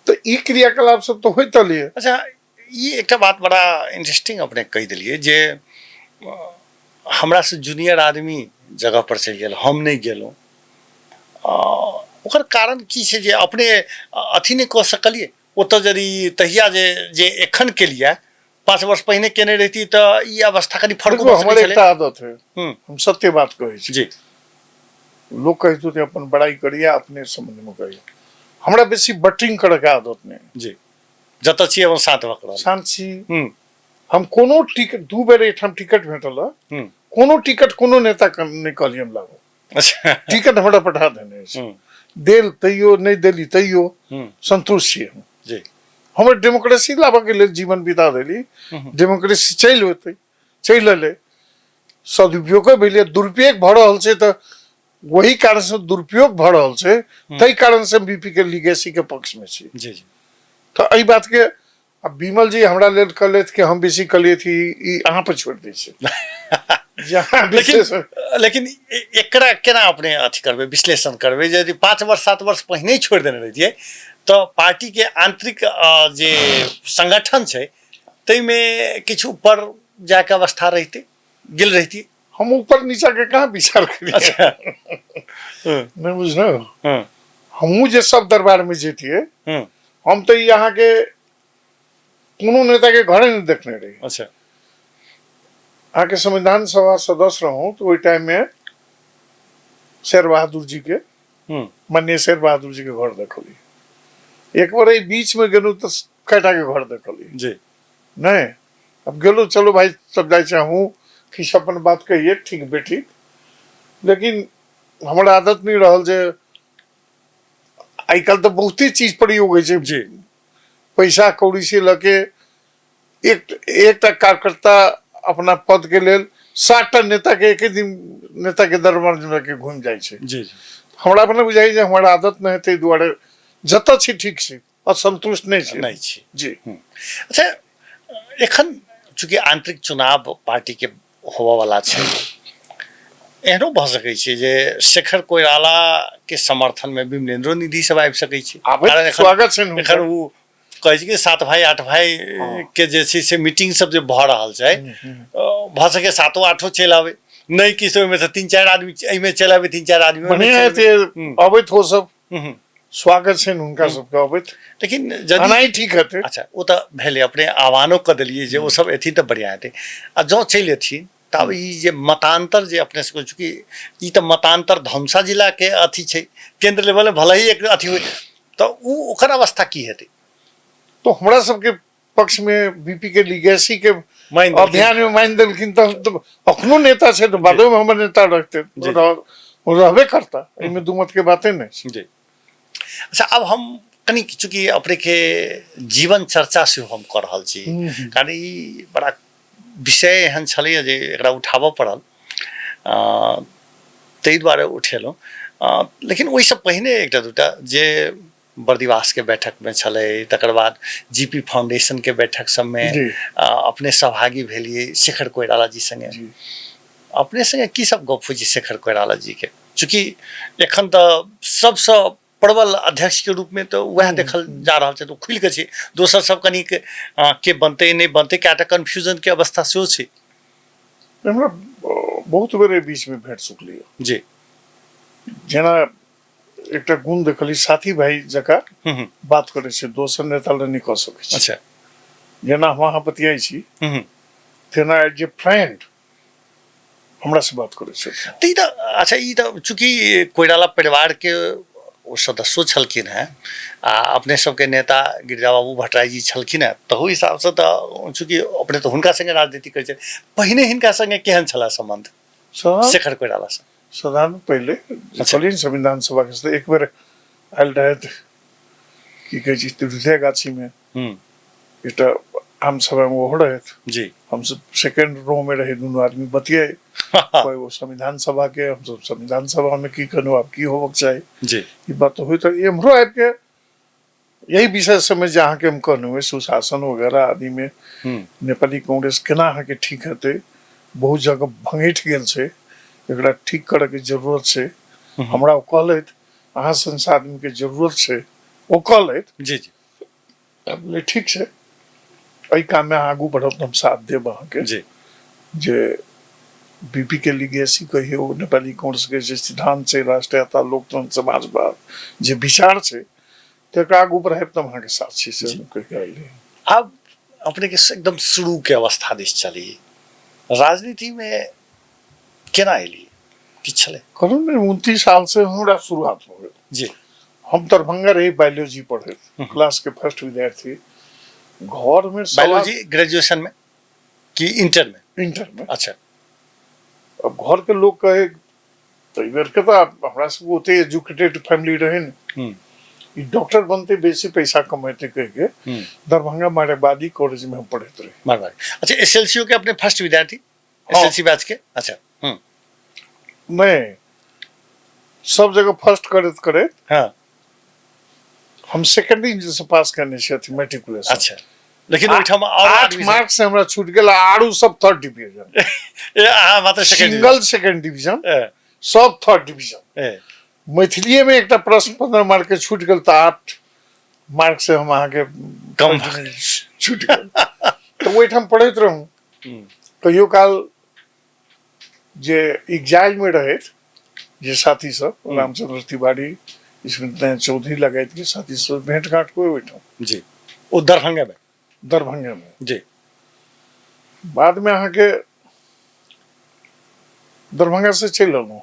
तो ई क्रियाकलाप सब तो होता लिए। अच्छा ये एक बात बड़ा इंटरेस्टिंग अपने कह दिलिए जे हमरा से जूनियर आदमी जगह पर चल गेल, हम नहीं गेलौं, ओकर कारण की छे जे अपने अथी नहीं कह सकलिए, ओतऽ यदि तहिया जे एखन के लिए 5 वर्ष पहिने केने रहती तऽ ई अवस्था कनि फर्क देखो भऽ हमर सकै छलै। एकटा आदत है, हम सत्य बात कहै छी। जी लोग कहते थे अपन बड़ाई करिए, अपने संबंध में कहिए। हमरा बेसी बटरिंग करे के आदत नहीं। जी जतऽ छियै हम साथ भऽ रहल। शांत छी। हम्म हम कोनो टिकट 2 बेर एठाम टिकट भेटल है, कोनो टिकट कोनो नेता नहीं कहलिए हम लागू। अच्छा टिकट हमरा पठा देने छै, देल तैयो नहीं देली तैयो संतुष्ट छी हम। जी हमर डेमोक्रेसी लाबऽ के लेल जीवन बिता देली, डेमोक्रेसी चलि होते चलि एलै, सदुपयोग भेलै, दुरुपयोग भऽ रहल छै तऽ वही कारण से दुरुपयोग भऽ रहल छै, ताहि कारण से बीपी के लीगेसी के पक्ष में छी। जी जी तो एहि बात के अब विमल जी हमरा लेल कहलथि कि हम बेसी कहलिए थी ई अहाँ पर छोड़ दै छै। जहाँ विशेष लेकिन एकरा केना अपने अथी करबै, विश्लेषण करबै? यदि 5 वर्ष 7 वर्ष पहिने छोड़ देने रहिए तो पार्टी के आंतरिक जे संगठन छै ताहिमे किछु ऊपर जाके अवस्था रहिते गेल रहिती। हम ऊपर नीचा के कहाँ विचार करिए। अच्छा नहीं बुझलो, हमहू जे सब दरबार में जेतिए, हम्म हम तो यहाँ के कोनो नेता के घरे नहीं देखने रही। अच्छा यहाँ के संविधान सभा सदस्य रहूं तो वही टाइम में शेर बहादुर जी के, माननीय शेर बहादुर जी के घर देखली। एक बार बीच में गेलू तो कटा के घर देखली। जी नहीं अब गेलू, चलो भाई सब जाए चाहूँ किस अपन बात कहिए, ठीक बेटी, लेकिन हमारा आदत नहीं रहल जे आई कल तो बहुते चीज प्रयोग है। जी पैसा कौड़ी से लके एक कार्यकर्ता अपना पद के लेल 60टा नेता के एक ही दिन नेता के दरबार में के घूम जाए छै। जी जी हमरा अपने बुझाई जे हमारा आदत नहीं है, दुआरे जतऽ छी ठीक छी, असंतुष्ट नहीं छी। नहीं छी। जी अच्छा एखन चूँकि आंतरिक चुनाव पार्टी के होबऽ वाला छै, एहनो भऽ सकै छै जे शेखर कोइराला के समर्थन में विमलेंद्रो निधि सब आबि सकै छै। आबे स्वागत छै एखन वो कहै छै कि 7 भाई 8 भाई के जे छै से मीटिंग सब जे भऽ रहल छै, भऽ सके 7 8 चलि आबै, नहीं किस में से 3 4 आदमी एहिमे चलि आबै, 3 4 आदमी बढ़िया हेतै अबैत हो सब। स्वागत छै हुनका सबके अबैत, लेकिन जनाई ठीक हेतै। अच्छा ओ तऽ भेलै, अपने आह्वानो कऽ देलियै जे ओ सब एथिन तऽ बढ़िया हेतै। आ जँ चलि एथिन तब ई जे मतांतर जे अपने सबके, चूँकि ई तऽ मतांतर धनुषा जिला के अथी छै, केंद्र लेवल में भले ही एक अथी हो तऽ ओकर अवस्था की हेतै? तो हमरा सबके पक्ष में बीपी के लीगेसी के अभियान में मान देलखिन तो अखनो नेता छै, तो बादो में हमर नेता रखते रहबे करता, इनमें दू मत के बातें नहीं। जी अच्छा अब हम कनी चूँकि अपने के जीवन चर्चा से हम कर रहल छी, कारण ई बड़ा विषय एहन छलै जे एकरा उठाबऽ पड़ल, ताहि दुआरे उठेलहुँ। लेकिन ओहिसँ पहिने एकटा दूटा जे बर्दिवास के बैठक में छलै, तकर बाद जीपी फाउंडेशन के बैठक सब में अपने सहभागी भेलिए शेखर कोइराला जी संगे। अपने संगे की सब गप होइ छै शेखर कोइराला जी के? चूँकि एखन तऽ सबसँ प्रबल अध्यक्ष के रूप में तो वह देखल जा रहा है, तो खुल के छै, दोसर सब कनी के बनते नहीं बनते, क्या कन्फ्यूजन के अवस्था सेहो छै। हमरा बहुत बेर बीच में भेट चुकली जी, जेना एकटा गुण देखली, साथी भाई जका बात करे छै, दोसर नेता ले नहीं कह सकै छै। अच्छा जेना हम अहाँ बतियाई छी तेना एज ए फ्रेंड हमरा से बात करे छै। तो ई तऽ अच्छा, ई तऽ चूँकि कोइराला परिवार के ओ सदस्यो छलखिन हैं, आ अपने सबके नेता गिरिजा बाबू भट्टराई जी छलखिन हैं, तऽ ओहि हिसाब से तऽ चूँकि अपने तो हुनका संगे राजनीति करै छै, पहिने हिनका संगे केहन छला संबंध शेखर कोइराला से? साधारण पहले चलिए संविधान सभा के एक बेर आयल रहत की कहे छी तिरुथे गाछी में, एकटा आम सभा में ओहो रहत जी, हम सब सेकंड रो में रहे, दोनों आदमी बतियाए कोई वो संविधान सभा के, हम सब संविधान सभा में की करो आप की होबक चाही जी, ये बात तो हुई। तो एम्हरो आबि के यही विषय समझ जहाँ के हम कहलहुँ सुशासन वगैरह आदि में नेपाली कांग्रेस केना अहाँ के ठीक हेतै, बहुत जगह भंगैठ गेल छै, एकरा ठीक करे के जरूरत छै। हमरा कहलथि अहाँ संसद आदमी के जरूरत छै, ओ कहलथि जी जी, बोले ठीक छै, एहि काम में आगू बढ़ब हम साथ देब अहाँ के। जी जे बीपी के लीगेसी कहियो नेपाली कांग्रेस के जे सिद्धांत छै, राष्ट्रीयता, लोकतंत्र, समाजवाद जे विचार छै, तेकरा आगू बढ़ाए तो वहाँ के साक्षी से कह गए। अब अपने के एकदम शुरू के अवस्था दिस चली राजनीति में केना एलिए कि छले करोन में 29 साल से हमारा शुरुआत हो गई जी। हम दरभंगा रही बायोलॉजी पढ़े क्लास के फर्स्ट विद्यार्थी घर में बायोलॉजी ग्रेजुएशन में कि इंटर में? इंटर में। अच्छा। अब घर के लोग कहे तो इधर के तो हमरा सब ओते एजुकेटेड फैमिली रहे न डॉक्टर बनते बेसी पैसा कमाते कह के दरभंगा मारेबादी कॉलेज में हम पढ़े थे मारवाड़ी। अच्छा एसएलसी के अपने फर्स्ट विद्यार्थी एसएलसी बैच के? अच्छा मैं सब जगह फर्स्ट करत करे हाँ हम सेकेंडरी से पास करने से थी मैट्रिकुलेशन। अच्छा लेकिन ओइठाम और 8 मार्क से हमरा छूट गेला आरू सब थर्ड डिवीजन ए आ मात्र सिंगल सेकंड डिवीजन सब थर्ड डिवीजन। मैथिली में एक प्रश्न 15 मार्क के छूट गल तो 8 मार्क से हम अहाँ के कम छूट गल तो ओइठाम पढ़ैत रहूं कहियो काल जे एग्जाइल में रहे जे साथी सब रामचंद्र तिवारी स्मृति चौधरी लगायत के साथी सब भेंट घाट को ओइठाम जी ओ दरभंगा में जी। बाद में अहाँ के दरभंगा से चल आऊं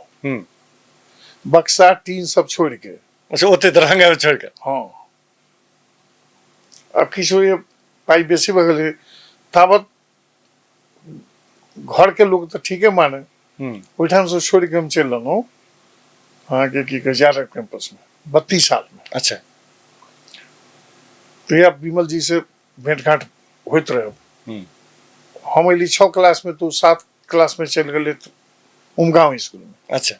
बक्सा टीन सब छोड़ के। अच्छा ओते दरभंगा में छोड़ के? हाँ अब किशो ये पाई बेसी बगल तावत घर के लोग तो ठीक है माने ओइठाम से छोड़ के हम चल आऊं हाँ के गजारा कैंपस में 32 साल में। अच्छा तो ये विमल जी से भेंट घाट होते रहे हम अली 6 क्लास में तो 7 क्लास में चल गए उमगांव स्कूल में। अच्छा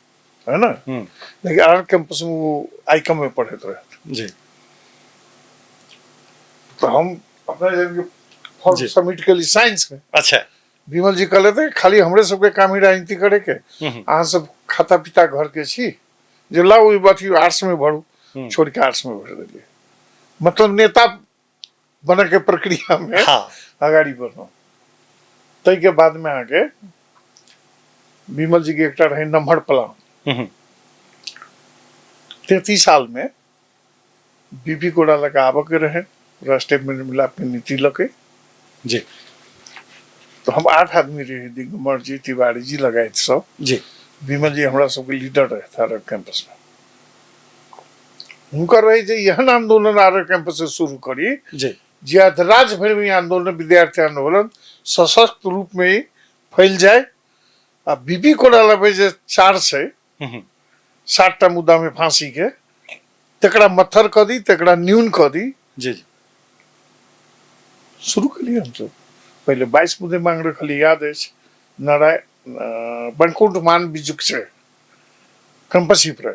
है ना लेकिन आर कैंपस में वो आईकम में पढ़े रहे जी। तो हम अपने फॉर्म सबमिट के लिए साइंस में। अच्छा विमल जी कहले थे खाली हमरे सबके काम ही राजनीति करे के अहाँ सब खाता पिता घर के छी जे लाओ बात आर्ट्स में भरू छोड़ के आर्ट्स में भर दिलिए मतलब नेता बने के प्रक्रिया में आगाड़ी बढ़ो। तै के बाद में आगे विमल जी के एक रहे नम्हर प्लान 33 साल में बीपी कोड़ा लगा आबक रहे राष्ट्रीय मिलाप के नीति लगे जी। तो हम 8 आदमी रहे दिगंबर जी तिवारी जी लगाए सब जी। विमल जी हमारा सबके लीडर रहे था कैंपस में उनका रहे जे यहन आंदोलन आर कैंपस से शुरू करी जी जे राज्य भर में आंदोलन विद्यार्थी आंदोलन सशक्त रूप में ही फैल जाए आ बीबी कोड़ा पे जे 4 से 60 मुद्दा में फांसी के तकड़ा मत्थर कर दी तकड़ा न्यून कर दी जी। शुरू कर लिया हम सब पहले 22 मुद्दे मांग रखली याद है नारायण बनकुंठ मान बिजुक से कैंपस ही पर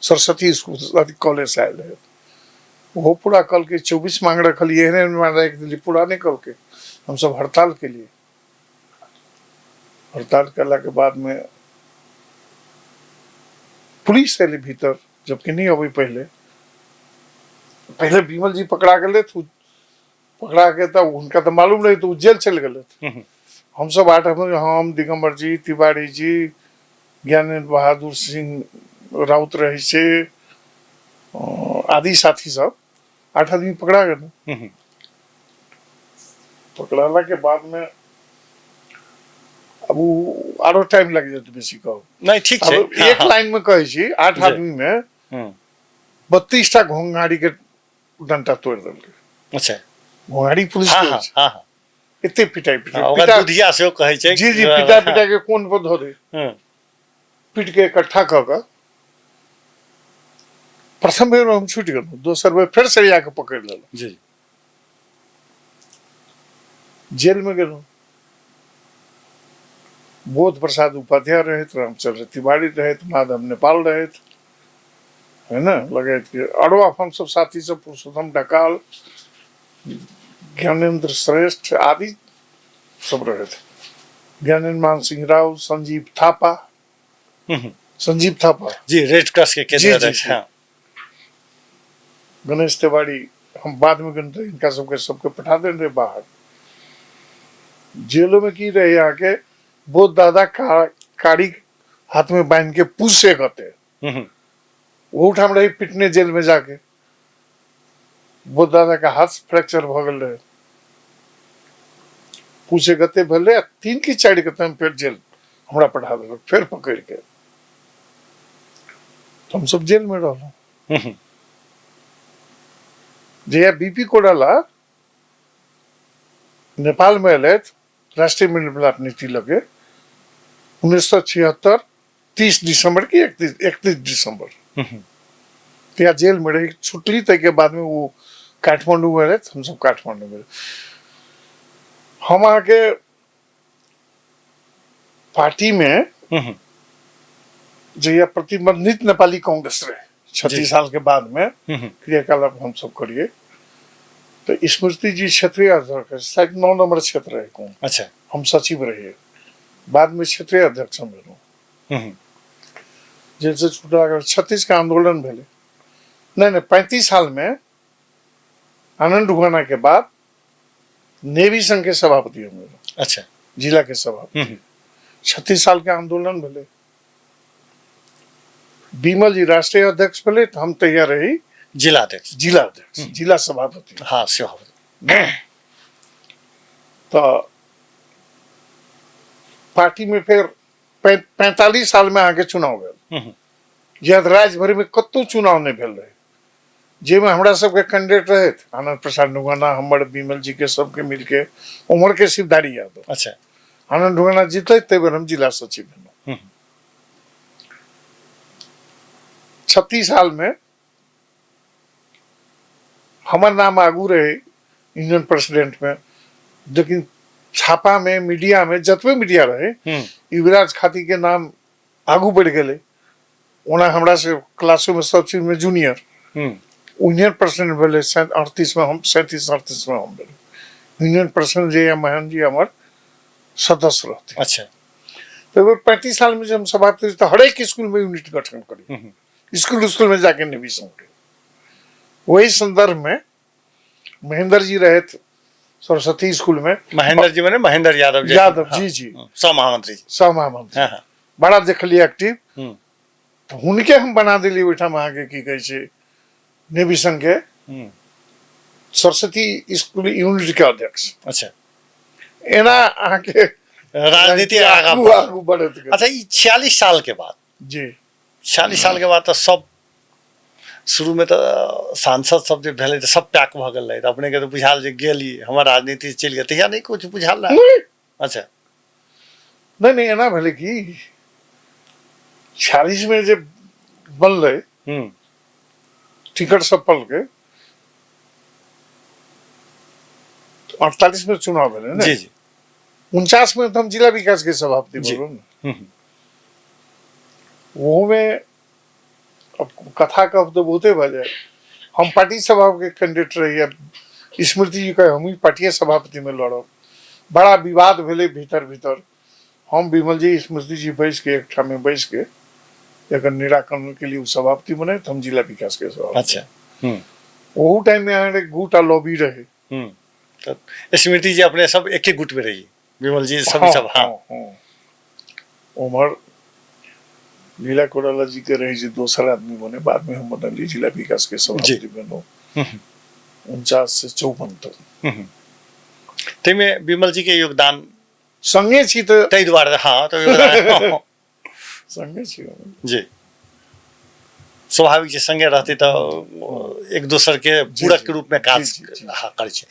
सरस्वती स्कूल कॉलेज से आए वो पूरा कल के 24 मांग रखली एक दिल्ली पूरा नहीं कल के हम सब हड़ताल के लिए हड़ताल करला के बाद में पुलिस अली भीतर जबकि नहीं अभी पहले विमल जी पकड़ा गए पकड़ा के तब उनका तो मालूम नहीं तो जेल चल गए हम सब 8 हम दिगंबर जी तिवारी जी ज्ञानेंद्र बहादुर सिंह राउत रहे से आदि साथी सब 8 आदमी पकड़ा गए। पकड़ाला के बाद में अब आरो टाइम लग जाते बेसी कहो नहीं ठीक है एक लाइन में कहे छी 8 आदमी में 32 टा घोंघाड़ी के डंटा तोड़ देलके। अच्छा घोंघाड़ी पुलिस हां इतने पिटाई पिटा दुधिया से कहे छै जी पिटा के कोन पर धो दे पीट के इकट्ठा क के प्रथम बेर हम छूट गए दोसर बेर फिर से आके पकड़ लेलो जी जेल में गेलो बोध प्रसाद उपाध्याय रहे रामचंद्र तिवारी रहे माधव नेपाल रहे है ना लगे अड़वा हम सब साथी सब पुरुषोत्तम डकाल ज्ञानेंद्र श्रेष्ठ आदि सब रहे थे ज्ञानेंद्र मान सिंह राव संजीव थापा जी रेड क्रॉस के केंद्र हाँ गणेश तिवारी हम बाद में गणित इनका सबके पठा देंगे बाहर जेलों में की रहे यहाँ के वो दादा काड़ी हाथ में बांध के पूछ से कहते वो उठा रही पिटने जेल में जाके वो दादा का हाथ फ्रैक्चर भ गेल रहे, पूछे गते भले 3 की 4 गते हम फिर जेल हमरा पढ़ा देलक, फिर पकड़ के तो हम सब जेल में रहलहुँ। जहिया बीपी कोइराला नेपाल में एलथि राष्ट्रीय मिलमिलाप नीति लगे 1976 30 दिसंबर की 31 दिसंबर त्या जेल में रही, छुटली तय के बाद में वो काठमांडू में रहे, हम सब काठमांडू में रहे। हम आके पार्टी में जहिया प्रतिबंधित नेपाली कांग्रेस रहे 36 साल के बाद में क्रियाकलाप हम सब करिए, तो स्मृति जी क्षेत्रीय अध्यक्ष शायद 9 नंबर क्षेत्र रहे कौन, अच्छा हम सचिव रहे, बाद में क्षेत्रीय अध्यक्ष हम रहे। जैसे छूटा 36 का आंदोलन भेले, नहीं 35 साल में आनंद ढुकाना के बाद नेवी संघ के सभापति हम रहे, अच्छा जिला के सभापति। 36 साल के आंदोलन भेले, बिमल जी राष्ट्रीय अध्यक्ष भेले, तो हम तैयार रही जिला अध्यक्ष, जिला सभापति। हाँ सभापति। तो पार्टी में फिर 45 साल में आगे चुनाव भेल, यद राज्य भर में कतो चुनाव नहीं भेल रहे, जे में हमरा सबके कैंडिडेट रहे आनंद प्रसाद नुगाना, हमर बिमल जी के सबके मिलके, उमर के शिवधारी यादव। अच्छा आनंद नुगाना जीते तय बेर हम जिला सचिव भेलहुँ। 36 साल में हमार नाम आगू रहे इंडियन प्रेसिडेंट में, लेकिन छापा में मीडिया में जतवे मीडिया रहे युवराज खाती के नाम आगू बढ़ गए। ओना हमरा से क्लासों में सब चीज में जूनियर यूनियन प्रेसिडेंट भेले 38 में, हम 37-38 में हम भेले यूनियन प्रेसिडेंट। जे महन जी हमार सदस्य रहते। अच्छा तो 35 साल में जब हम सभापति तो हर एक स्कूल में यूनिट गठन करी, स्कूल में जाके नेवी संघ के। वही संदर्भ में महेंद्र जी रहे थे सरस्वती स्कूल में। महेंद्र जी मैंने महेंद्र यादव जी, यादव हाँ, जी सह महामंत्री जी, सह महामंत्री। हाँ, हाँ। बड़ा देखलिए एक्टिव, तो हुनके हम बना दिली ओहिठाम आगे की कहे छै नेवी संघ के सरस्वती स्कूल यूनिट के अध्यक्ष। अच्छा एना आके राजनीति आगू बढ़त गेल। अच्छा ई 46 साल के बाद जी 46 साल के बाद तो सब शुरू में तो सांसद सब जो भेले तो सब पैक भ गेल रहे, अपने के तो बुझाल जे गेली हमर राजनीति चलि गेल, तहिया नहीं कुछ बुझाल ना। अच्छा नहीं एना भेले कि 46 में जब बनले टिकट सब पल के 48 में चुनाव भेले ना। जी जी 49 में तो हम जिला विकास के सभापति जी। बोलो ना। वो में अब कथा का तो बहुते भजे, हम पार्टी सभा के कैंडिडेट रही, स्मृति जी कहे हम ही पार्टी सभापति में लड़ब। बड़ा विवाद भेले भीतर भीतर, हम बिमल जी स्मृति जी बैस के एक में बैस के एक निराकरण के लिए सभापति बने, तो हम जिला विकास के सभापति। अच्छा वो टाइम में हमारे गुट आ लॉबी रहे। तो स्मृति जी अपने सब एक ही गुट में रही, बिमल जी सभी सब। हाँ उमर लीला कोइराला जी के रहे जी दूसरा आदमी बने, बाद में हम बनल जिला विकास के सभापति बनो 49 से 54 तक। तैमे बिमल जी के योगदान संगे छी तो तै दुआरे। हाँ तो योगदान संगे छी जी, स्वाभाविक छै संगे रहते तो एक दोसर के पूरक के रूप में काज करे छै।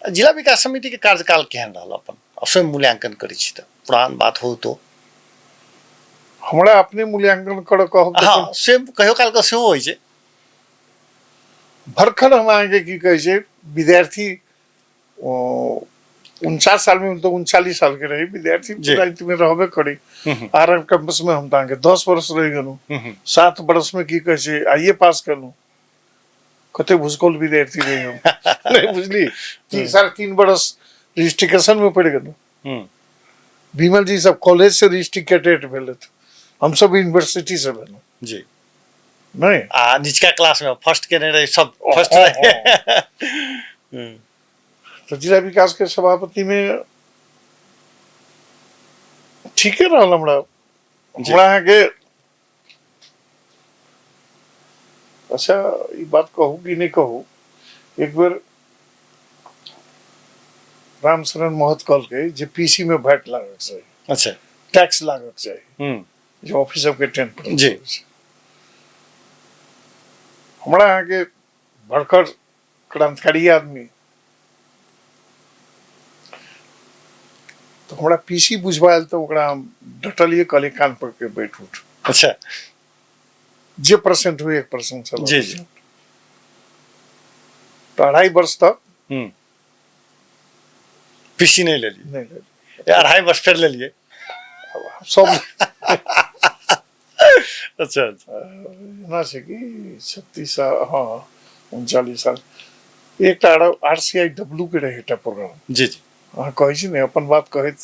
जिला विकास समिति के कार्यकाल केहन रहल अपन स्वयं मूल्यांकन करे छी तो पुरान बात हो तो हमरा अपने मूल्यांकन कर कहब। हाँ स्वयं कहियो काल के सेहो होइ छै। भरखर हम आगे की कहे छै विद्यार्थी 49 साल में तो 39 साल के रही विद्यार्थी राजनीति में रहबे करी। आरएम कैंपस में हम ताके 10 वर्ष रह गेलू, 7 वर्ष में की कहे छै आईए पास करलू। कते भूसकोल विद्यार्थी रही हम नहीं बुझली। 3.5 वर्ष रजिस्ट्रेशन में पड़ गेलू। बिमल जी सब कॉलेज से रजिस्ट्रेटेड भेले, हम सब यूनिवर्सिटी से भेलू जी। नहीं निचका क्लास में फर्स्ट के नहीं रहे, सब फर्स्ट रहे। तो जिला विकास के सभापति में ठीक है रहल हमरा आगे। अच्छा ये बात कहूँ कि नहीं कहूँ, एक बेर रामशरण महत कहलकै जे पीसी में वैट लागक चाही, अच्छा टैक्स लागक चाही, हम्म जो ऑफिस के 10% जी। हमरा यहाँ के भड़कर क्रांतिकारी आदमी तो हमरा पीसी बुझवायल तो ओकरा हम डटलिए कहलिए कान पर के बैठ उठ, अच्छा जे परसेंट हुई 1% चलो जी जी तो 2.5 वर्ष तक हम्म पीसी नहीं ले लिए नहीं ले या 2.5 वर्ष फिर ले लिए सब अच्छा अच्छा ना छै कि 36 साल हाँ 39 साल एक RCIW के रहे एकटा प्रोग्राम जी जी अहाँ कहै छी ने अपन बात कहैत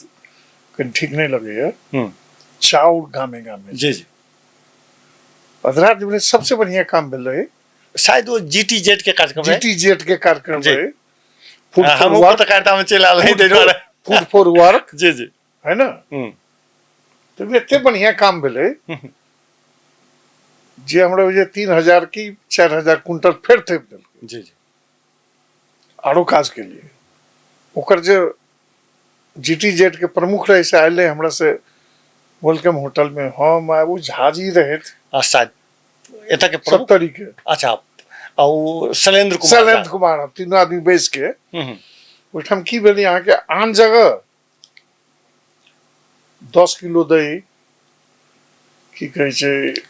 कनि ठीक नहीं लगैया हम्म चाउर गामे गामे जी जी अधरा में सबसे बढ़िया काम भेल रहे शायद वो GTZ के कार्यक्रम है GTZ के कार्यक्रम जी। रहे फूड फॉर हम वर्क पत्रकारिता में चला रहे थे द्वारा फूड फॉर वर्क जी जी है ना तो एते बढ़िया काम भेले जे हमरा जे 3000 की 4000 कुंटल फेर थेप देलकै जी जी आरो काज के लिए ओकर जे GTZ के प्रमुख रहे से आयल हमरा से वेलकम होटल में हम आबू झाजी रहे शायद एता के प्रमुख 70 के अच्छा और शैलेंद्र कुमार शैलेंद्र कुमार हम तीनों आदमी बैस के हम्म ओठाम की भेल यहाँ के आन जगह 10 किलो दही की कहे छै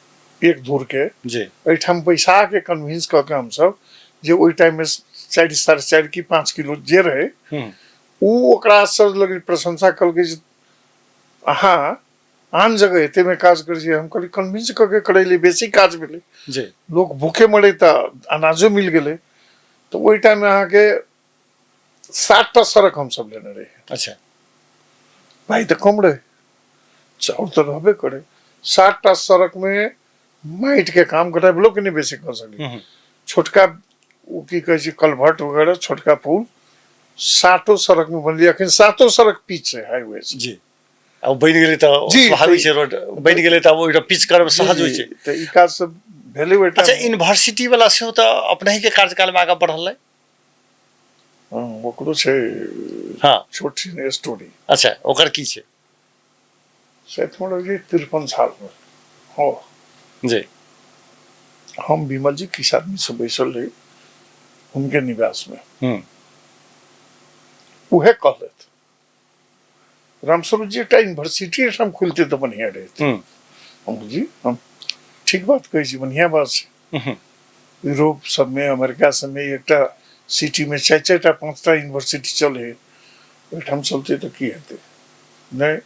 एक धूर के जी एठाम पैसा के कन्विंस क के हम सब जे ओई टाइम में 4 4.5 की 5 किलो जे रहे उ ओकरा सर लगे प्रशंसा कलके जे अहाँ आन जगह एते में काज कर छी हम कहली कन्विंस क के करे ले बेसी काज भेले जी लोग भूखे मरे त अनाजो मिल गेले तो ओई टाइम में अहाँ के 60 टा सड़क हम सब लेने रहे अच्छा भाई तो कम रहे चाउर तो रहबे करे 60 टा सड़क में माइट के काम करे लोग नहीं बेसी कर सके छोटका वो की कहे छै कलभट वगैरह छोटका पुल 60 सड़क में बनलिए अखन 7 सड़क पीछे हाईवे से जी अब बन गेलै त जी, स्वाभाविक छै रोड बन गेलै त ओइटा पिच करब सहज होइ छै तो ई काज सब भेले बेटा अच्छा यूनिवर्सिटी वाला से त अपने ही के कार्यकाल में आगे बढ़ल है ओकरो छै हाँ छोट सी स्टोरी अच्छा ओकर की छै से थोड़ा जी 53 साल में हो जी हम विमल जी किस आदमी से बैसल रही उनके निवास में उहे कहलत रामस्वरूप जी एक यूनिवर्सिटी हम खुलते तो बढ़िया रहते हम जी हम ठीक बात कही छी बढ़िया बात छै यूरोप सब में अमेरिका सब में एकटा सिटी में 4-4टा 5टा यूनिवर्सिटी चले ओठाम चलते तो की हेते नहीं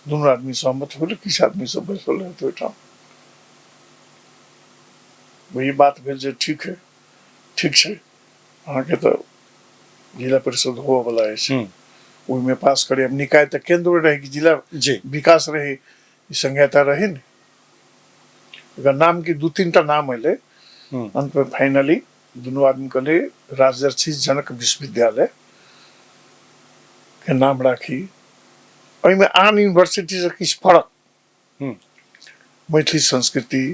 दोनों आदमी सहमत हो किस आदमी सब बैसल रहते ओठाम वही बात भेल जे ठीक है ठीक छै अहाँ के तो जिला परिषद हो वाला है ओहि में पास करे अब निकाय तो केंद्र रहे कि जिला जी विकास रहे संहिता रहे न अगर नाम की 2-3टा नाम अले अंत में फाइनली दोनों आदमी कहले राजर्षि जनक विश्वविद्यालय के नाम राखी ओहि में आन यूनिवर्सिटी से किछ फर्क मैथिली संस्कृति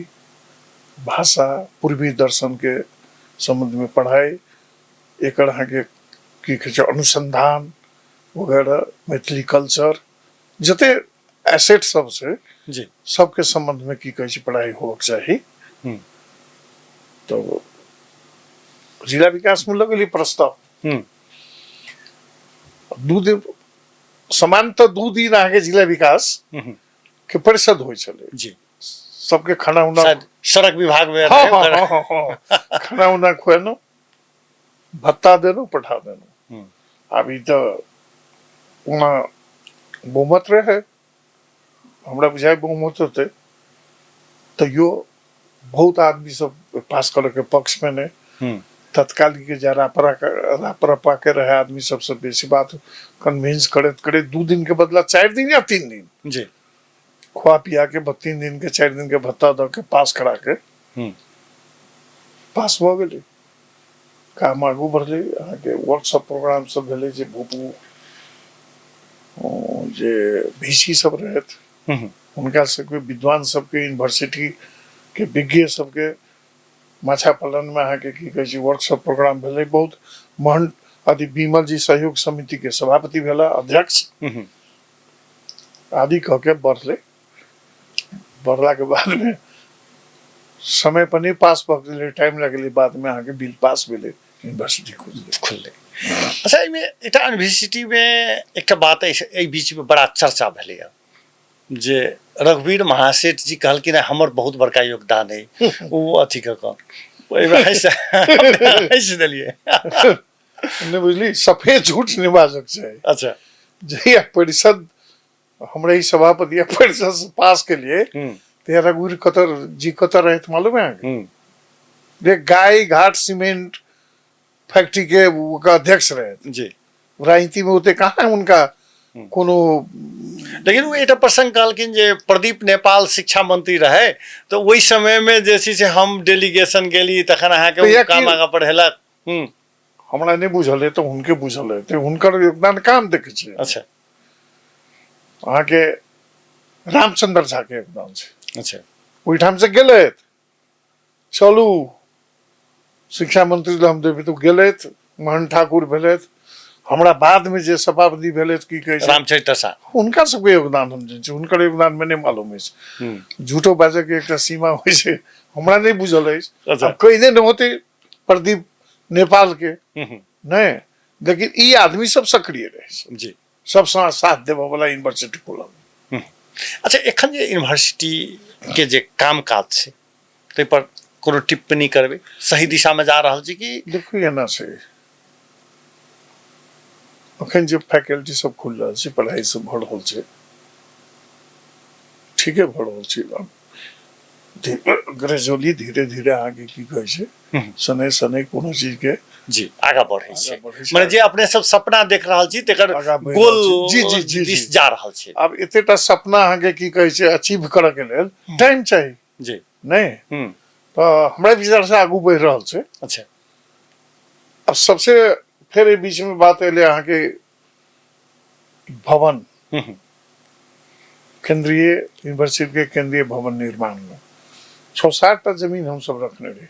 भाषा पूर्वी दर्शन के संबंध में पढ़ाई एक के की कहे छै अनुसंधान वगैरह मैथिली कल्चर जते एसेट सब से जी सबके संबंध में की कहे छै पढ़ाई होक चाहिए तो जिला विकास में लगल प्रस्ताव 2 दिन सामान्यतः 2 दिन आगे जिला विकास के परिषद होय छले जी सबके खाना उना सड़क विभाग में हाँ, खाना उना खुएनो भत्ता देनो पठा देनो अभी तो वहाँ बहुमत रहे हमरा बुझाय बहुमत होते तो यो बहुत आदमी सब पास करे के पक्ष में ने तत्कालिक के जरा रापरा के रहे आदमी सबसे बेसी बात कन्विंस करे 2 दिन के बदला 4 दिन या 3 दिन जी खुआ पिया के 3 दिन के 4 दिन के भत्ता द के पास करा के पास हो गेले काम आगू बढ़ले अहाँ के वर्कशॉप प्रोग्राम सब भेले जे भूपू जे VC सब रहत उनका सबके विद्वान सबके यूनिवर्सिटी के विज्ञ सबके माछा पालन में अहाँके की कहै छै वर्कशॉप प्रोग्राम भेलै, बहुत महन अथी विमल जी सहयोग समिति के सभापति भेला, अध्यक्ष आदि कह के बढ़ला के बाद में समय पर नहीं पास भऽ गेलै, टाइम लगलै, बाद में अहाँके बिल पास भेलै, यूनिवर्सिटी खुलले। अच्छा, एहिमे एकटा यूनिवर्सिटी में एकटा बात एहि बीच में बड़ा चर्चा भेलै जे रघुवीर महासेठ जी कहलखिन हमर बहुत बड़का योगदान है वो अथी के हंस देलिए नहीं बुझली, सफेद झूठ नहीं बाजक चाहिए। अच्छा, जहिया परिषद हमरा ही सभापति परिषद से पास के लिए ते रघुवीर कतर जी कतर रहे थे मालूम है? देख गाय घाट सीमेंट फैक्ट्री के वो का अध्यक्ष रहे थे जी। राजनीति में होते कहाँ है उनका कोनो। लेकिन वो एक प्रसंग कहलखिन जे प्रदीप नेपाल शिक्षा मंत्री रहे तो वही समय में जैसे से हम डेलीगेशन गेली तखन अहाँके तो काम आगा पढ़ेलक। हमरा नहीं बुझल है तो उनके बुझल है तो उनकर योगदान काम देखे छे। अच्छा, वहाँ के रामचंद्र झा के योगदान छे। अच्छा, वही ठाम से गेले चलू शिक्षा मंत्री हम देवी तो गेले, मोहन ठाकुर भेले, हमरा बाद में जे सभापति भेले की कहे छै रामचरित्र शाह, उनका सबके योगदान हम जन छै, उनकर योगदान में नहीं मालूम है। झूठो बाजे के एक सीमा होइ छै, हमरा नहीं बुझल है। अच्छा, अब कहीं नहीं होते प्रदीप नेपाल के नहीं, लेकिन ई आदमी सब सक्रिय रहे जी, सब साथ देबे वाला यूनिवर्सिटी खोलल। अच्छा, एखन जे यूनिवर्सिटी के जे काम काज छै ताहि पर कोनो टिप्पणी करबे, सही दिशा में जा रहल छै कि? देखिए एना छै अखन जे फैकल्टी सब खुल रहल छै, पढ़ाई सब भऽ रहल छै, ठीके भऽ रहल छै। अब ग्रेजुअली धीरे धीरे आगे की कहै छै सने सने कोनो चीज के जी आगा बढ़े छै, माने जे अपने सब सपना देख रहल छी तेकर गोल जी जी जी दिस जा रहल छै। अब एतेटा सपना आगे की कहै छै अचीव करऽ के लेल टाइम चाहिए जी, नहीं तो हमरा विचार से आगू बढ़ रहल छै। अच्छा, अब सबसे फिर ए बीच में बात एले अहाँ के भवन केंद्रीय यूनिवर्सिटी के केंद्रीय भवन निर्माण में 6-7 टा जमीन हम सब रखने रहे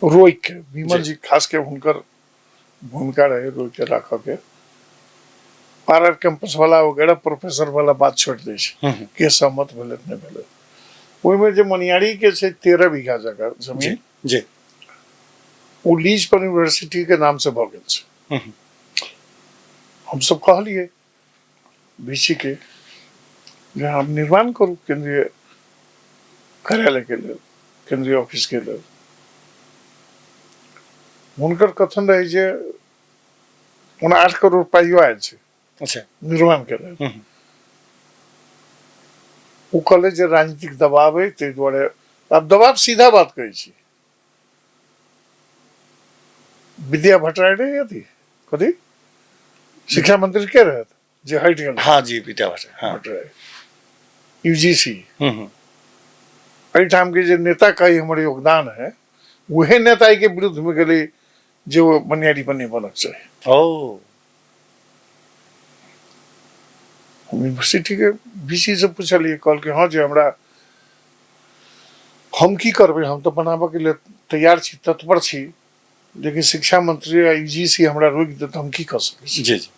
रोई के, विमल जी खास के हुनकर भूमिका रहे रोई के राखऽ के। आर कैंपस वाला वगैरह प्रोफेसर वाला बात छोड़ दै छै के सहमत भेले नहीं भेले। ओहि में जे मनियारी के छै 13 बीघा जगह जमीन जी, वो लीज पर यूनिवर्सिटी के नाम से भऽ गेल छै। हम सब कहलिए बीसी के जे आप निर्माण करू केंद्रीय कार्यालय के लेल, केंद्रीय ऑफिस के लेल। हुनकर कथन रहे जे 8 करोड़ पाइयो आयल छै अच्छा, निर्माण के लेल। वो कहले जे राजनीतिक दबाव है ताहि दुआरे। अब दबाव सीधा बात कहै छी, विद्या भट्टाचार्य रहे अथी कथी शिक्षा मंत्री के रहत जे हटि गेल। हाँ जी, विद्या भट्टाचार्य यूजीसी एहिठाम के जे नेता का ही हमर योगदान है वही नेता के विरुद्ध में गेले जे वो मनियारी पर नहीं बनक चाहिए। ओ, यूनिवर्सिटी के बीसी से पूछलिए, कहल के हाँ जे हमरा हम की करबे, हम तो बनाबे के लिए तैयार छी, तत्पर छी, लेकिन शिक्षा मंत्री आ यूजीसी हमरा रोक दे तो हम की कर सके छी। जी जी,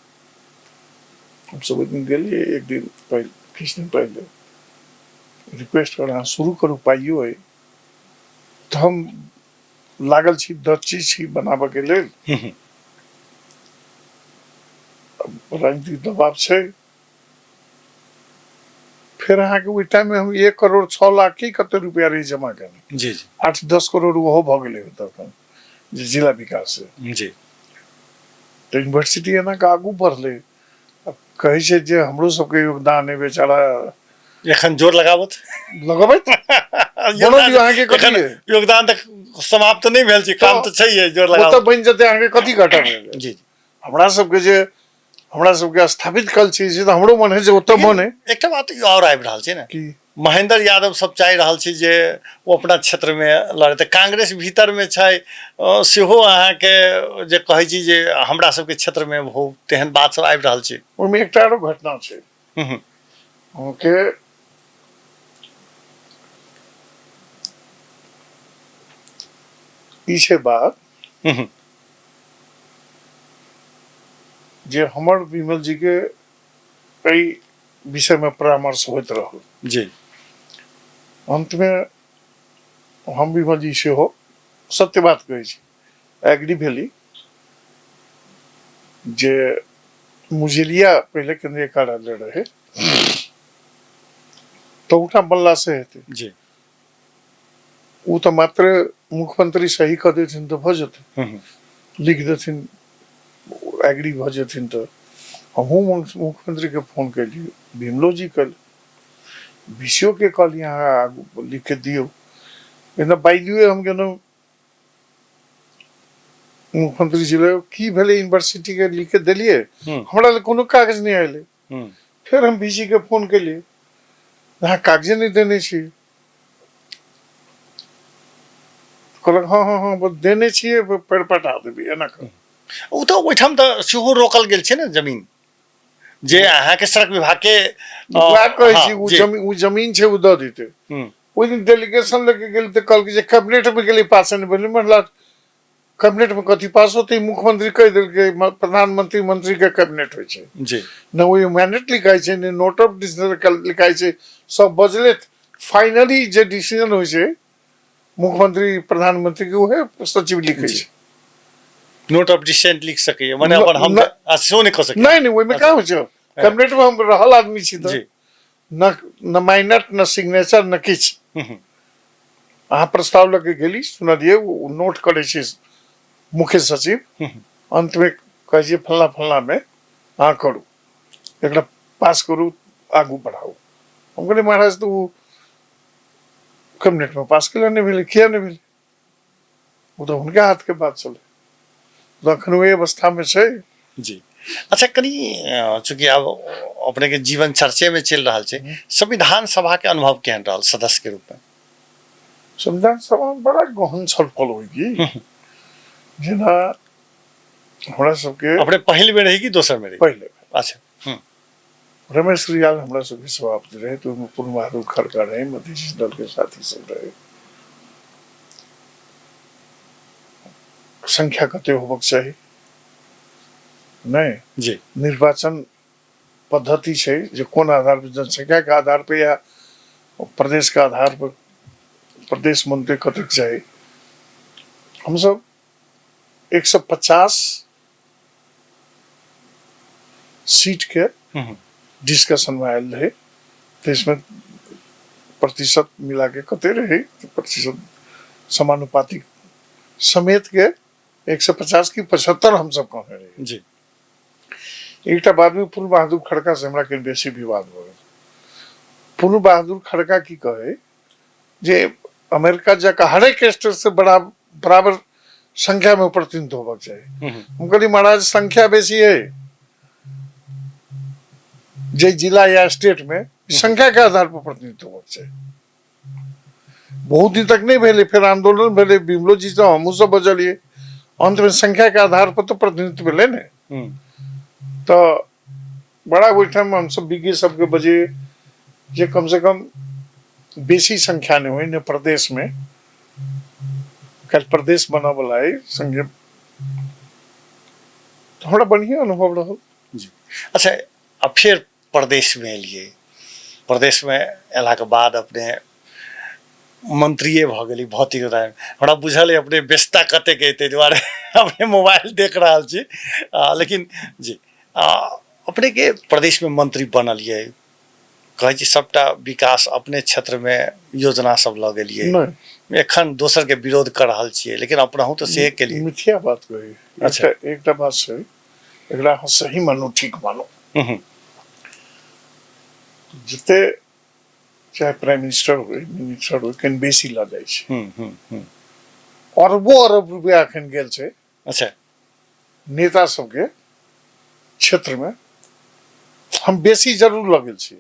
हम सब एक दिन गेलिए, एक दिन पहले किछ दिन पहले रिक्वेस्ट कर शुरू करू पाइयो है तो हम लागल छी 10 चीज छी बनाबे के लेल। राजनीतिक दबाव छै। फिर अहाँ के ओहि टाइम में हम 1 करोड़ 6 लाख की कते रुपया रही जमा करने जी जी, 8-10 करोड़ वो भऽ गेलै तखन जिला विकास से जी, तो यूनिवर्सिटी एना के आगू बढ़ले। अब कहे छै जे हमरो सबके योगदान है, बेचारा एखन जोर लगाबत लगबैत योगदान तक समाप्त नहीं भेल छै, काम तो छैहे, जोर लगाबत तो बनि जेतै अहाँके कथी घटा भेल। जी, हमरा सबके जे हमरा सबके स्थापित कल छी से हमरो मन है जे ओतऽ बने। एकटा बात और आबि रहल छै ने कि महेंद्र यादव सब चाहि रहल छै जे वो अपना क्षेत्र में लड़ते, कांग्रेस भीतर में छै सेहो अहाँके जे कहै छी जे हमरा सबके क्षेत्र में हो तेहन बात सब आबि रहल छै। ओहिमे एकटा आरो घटना छै के इसे बाद हम्म, जे हमर विमल जी के कई विषय में परामर्श होते रहो। जी अंत में हम विमल जी से हो सत्य बात कहै छी एग्री भेली जे मुजेलिया पहले केंद्रीय कार्यालय रहे तो उठा बल्ला से हेते जी उ तो मात्र मुख्यमंत्री सही कह देथिन तो भ जेते लिख देथिन एग्री भ जेथिन तो हमहू मुख्यमंत्री के फोन कैलिए भीमलो जी कल विषयों के कल यहाँ लिख के दियो बाई द वे हम गेलो मुख्यमंत्री जी ले की भेले यूनिवर्सिटी के लिख के दिलिए हमरा ले कोनो कागज नहीं आइले फिर हम बीसी के फोन कैलिए यहाँ कागजे नहीं देने चाहिए कहलक हाँ हाँ हाँ बस देने चाहिए पेड़ पटा देबी एना कर उ तो ओइठाम तो सेहो रोकल गेल छै ने जमीन जे अहाँ के सड़क विभाग के वह कहै छी जी। उ जमीन छै उ द देते हम्म, ओइ दिन डेलीगेशन लेके गेल त कहल जे कैबिनेट में गेली पास नहीं भेलै मतलब कैबिनेट में कथी पास होते मुख्यमंत्री कह देल के प्रधानमंत्री मंत्री के कैबिनेट होय छै जी न वो मैंडेट लिखाई छै ने नोट ऑफ डिसीजन लिखाई छै सब बजले फाइनली जे डिसीजन होय छै मुख्यमंत्री प्रधानमंत्री के उहे सचिव लिखै जी। छै नोट ऑफ डिसेंट लिख सके माने न- अपन हम न- सेहो नहीं कह सके नहीं नहीं ओइ में का होय छै कैबिनेट में हम रहल आदमी छी जी त न न माइनट न सिग्नेचर न किछ हम्म, अहाँ प्रस्ताव लेके गेली सुनलिए वो नोट करे छै मुख्य सचिव अंत में कहे छै फलना फलना में अहाँ करू एकरा पास करू आगू बढ़ाऊ हम कहलिए महाराज तो कैबिनेट में पास के नहीं भेले किया नहीं भेले वो तो उनके हाथ के बात चले तो अखन ओहि अवस्था में छै जी अच्छा कनी चूंकि अब अपने के जीवन चर्चे में चल रहा छै संविधान सभा के अनुभव केहन रहल सदस्य के रूप में संविधान सभा में बड़ा गहन छलफल होगी जेना हमरा सबके अपने पहल में रही कि दोसर में रही पहले अच्छा रमेश रियाल हमरा सबके सभापति रहे तो ओहिमे पूर्ण बहादुर खड़का रहे मधेसी दल के साथी सब रहे संख्या कते होबक चाही नहीं जी निर्वाचन पद्धति छै जे कोन आधार पर जनसंख्या के आधार पर या प्रदेश के आधार पर प्रदेश मंत्री कतेक चाही हम सब 150 सीट के डिस्कशन में आयल रहे तो इसमें प्रतिशत मिला के कते रहे प्रतिशत समानुपातिक समेत के 150 की 75 हम सब कहने रहे जी एक बाद में पूर्ण बहादुर खड़का से हमरा के बेसी विवाद हो गए पूर्ण बहादुर खड़का की कहे जे अमेरिका जका हर एक स्टेट से बराबर संख्या में प्रतिनिधित्व होगा चाहिए हम कहली महाराज संख्या बेसी है जे जिला या स्टेट में संख्या के आधार पर प्रतिनिधित्व होगा चाहिए बहुत दिन तक नहीं भेले फिर आंदोलन भेले बिमलो जी तो हमू सब बजलिए अंत में संख्या के आधार पर तो प्रतिनिधित्व भेले ने तो बड़ा ओहिठाम हम सब विज्ञ सबके बजे जे कम से कम बेसी संख्या नहीं हुई ने प्रदेश में कल प्रदेश बना वाला है संघ तो हमारा बढ़िया अनुभव रहा जी अच्छा अब फिर प्रदेश में एलिए प्रदेश में एला के बाद अपने मंत्रिये भ गेली भौतिक हमरा बुझल है अपने व्यस्तता कते के ताहि दुआरे अपने मोबाइल देख रहा छी लेकिन जी अपने के प्रदेश में मंत्री बनलिए कहे छी सबटा विकास अपने क्षेत्र में योजना सब लग गेलिए एखन दोसर के विरोध कर रहा छिए लेकिन अपनाहु तो से के लिए मिथ्या बात कही अच्छा एकटा बात छै एकरा सही मानो ठीक मानो जते चाहे प्राइम मिनिस्टर हो मिनिस्टर हो कन बेसी ल जाय छै अरबों अरब रुपया अखन गेल छै अच्छा नेता सबके क्षेत्र में हम बेसी जरूर लगल छी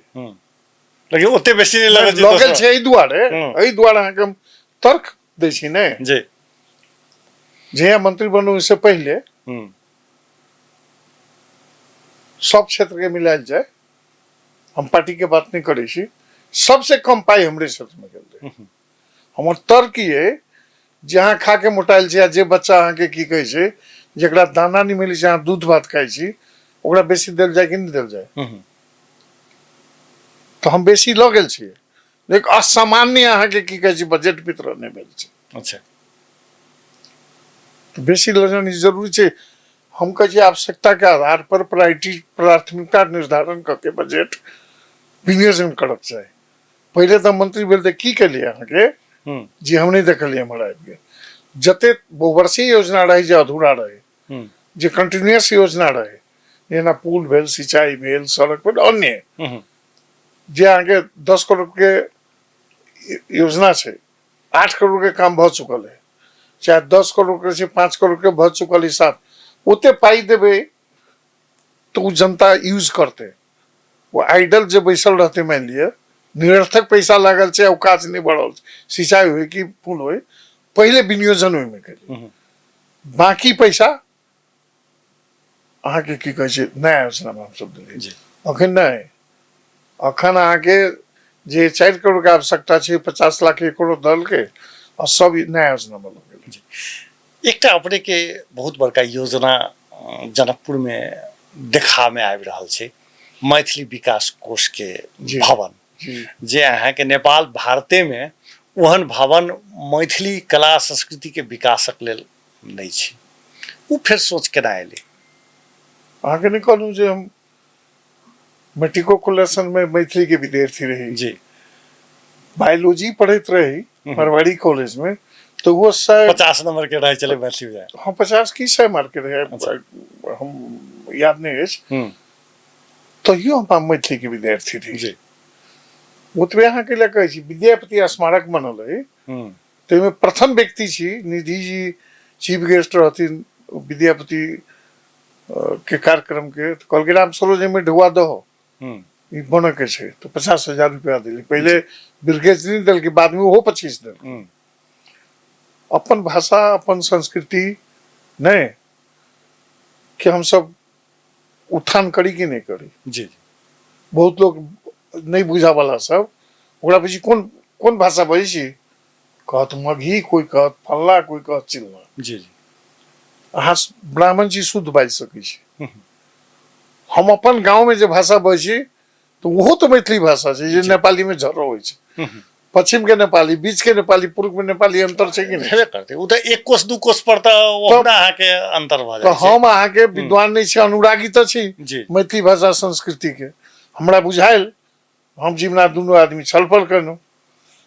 लेकिन ओते बेसी नहीं लगल छै एहि दुआरे अहाँके हम तर्क दै छी ने जी जे मंत्री बनू इससे पहले सब क्षेत्र के मिलायल जाए हम पार्टी के बात नहीं करे छी सबसे कम पाई हमरे क्षेत्र में गेल हमर तर्क ये जहाँ खा के मोटाइल छै, आ जे बच्चा अहाँके की कहै छै जेकरा दाना नहीं मिले छै, अहाँ दूध भात खाइ छी, ओकरा बेसी देल जाए कि नहीं देल जाए? तो हम बेसी लऽ गेल छियै, लेकिन असामान्य अहाँके की कहै छै बजट वितरण नहीं भेल छै। अच्छा, तो बेसी लऽ जानी जरूरी छै। हम कहै छी आवश्यकता के आधार पर प्राथमिकता निर्धारण करके बजट विनियोजन करक चाही। पहले तो मंत्री भेल तऽ की केलियै अहाँके जी हम नहीं देखलियै, हमरा आबि गेल। जते बहुवर्षीय योजना रहे जे अधूरा रहे, जे कंटिन्यूअस योजना रहे, जेना पुल भेल, सिंचाई भेल, सड़क भेल, अन्य जे अहाँके 10 करोड़ के योजना छै, 8 करोड़ के काम भऽ चुकल है, चाहे 10 करोड़ के छै, 5 करोड़ के भऽ चुकल हिसाब, ओते पाई देबै तो उ जनता यूज करते। वो आइडल जे बैसल रहते, मान लिया निरर्थक पैसा लागल छै, ओ काज नहीं बढ़ल, सिंचाई हुई कि पुल हुई, पहले विनियोजन ओहिमे करी, बाकी पैसा अहाँके की कहै छै नया योजना में हमसब देलियै। अखन नहीं, अखन अहाँके जे 4 करोड़ के आवश्यकता छै, 50 लाख 1 करोड़ दल के, और सब नया योजना में लग गेल। एकटा अपने के बहुत बड़का योजना जनकपुर में देखा में आबि रहल छै, मैथिली विकास कोष के भवन, जे अहाँके नेपाल भारते में ओहन भवन मैथिली कला संस्कृति के विकासक लेल नहीं छै। उ फिर सोच केना एलै? अहाँके नहीं कहलूँ जे हम मेट्रिकुलेशन में मैथिली के विद्यार्थी रही जी, बायोलॉजी पढ़ैत रही मारवाड़ी कॉलेज में, तो वो 50 नंबर के रहे चले मैथिली में। हाँ 50 की 100 मार्क के रहे, हम याद नहीं है, तो यो हम मैथिली के विद्यार्थी थी जी। ओतबे अहाँके लिए कहै छी विद्यापति स्मारक बनल है, तो प्रथम व्यक्ति छी निधि जी चीफ गेस्ट रहथिन विद्यापति के कार्यक्रम के, तो कहलकै राम सरोज में ढुआ दो बन के छै, तो 50,000 रुपया दिली। पहले बिरगेज नहीं दिल के, बाद में वो 25 दिल। अपन भाषा अपन संस्कृति नहीं कि हम सब उत्थान करी कि नहीं करी जी। बहुत लोग नहीं बुझा वाला सब ओकरा पूछी कौन भाषा बजै छी, कहत मगही, कोई कहत फल्ला, कोई कहत चिल्ला। जी जी, अहाँ ब्राह्मण जी शुद्ध बाजि सकै छी। हम अपन गांव में जे भाषा बजै छी तो वो तो मैथिली भाषा छै, जे नेपाली में झरो होइ छै। पश्चिम के नेपाली, बीच के नेपाली, पूर्व में नेपाली अंतर छै कि नहीं? हेबे करते, उ त 1 कोस 2 कोस पर त ओकरा अहाँके अंतर भ जाइ छै। हम अहाँके विद्वान नहीं छी, अनुरागी त छी मैथिली भाषा संस्कृति के। हमरा बुझायल हम जीवना दुनू आदमी छलफल केलहुँ,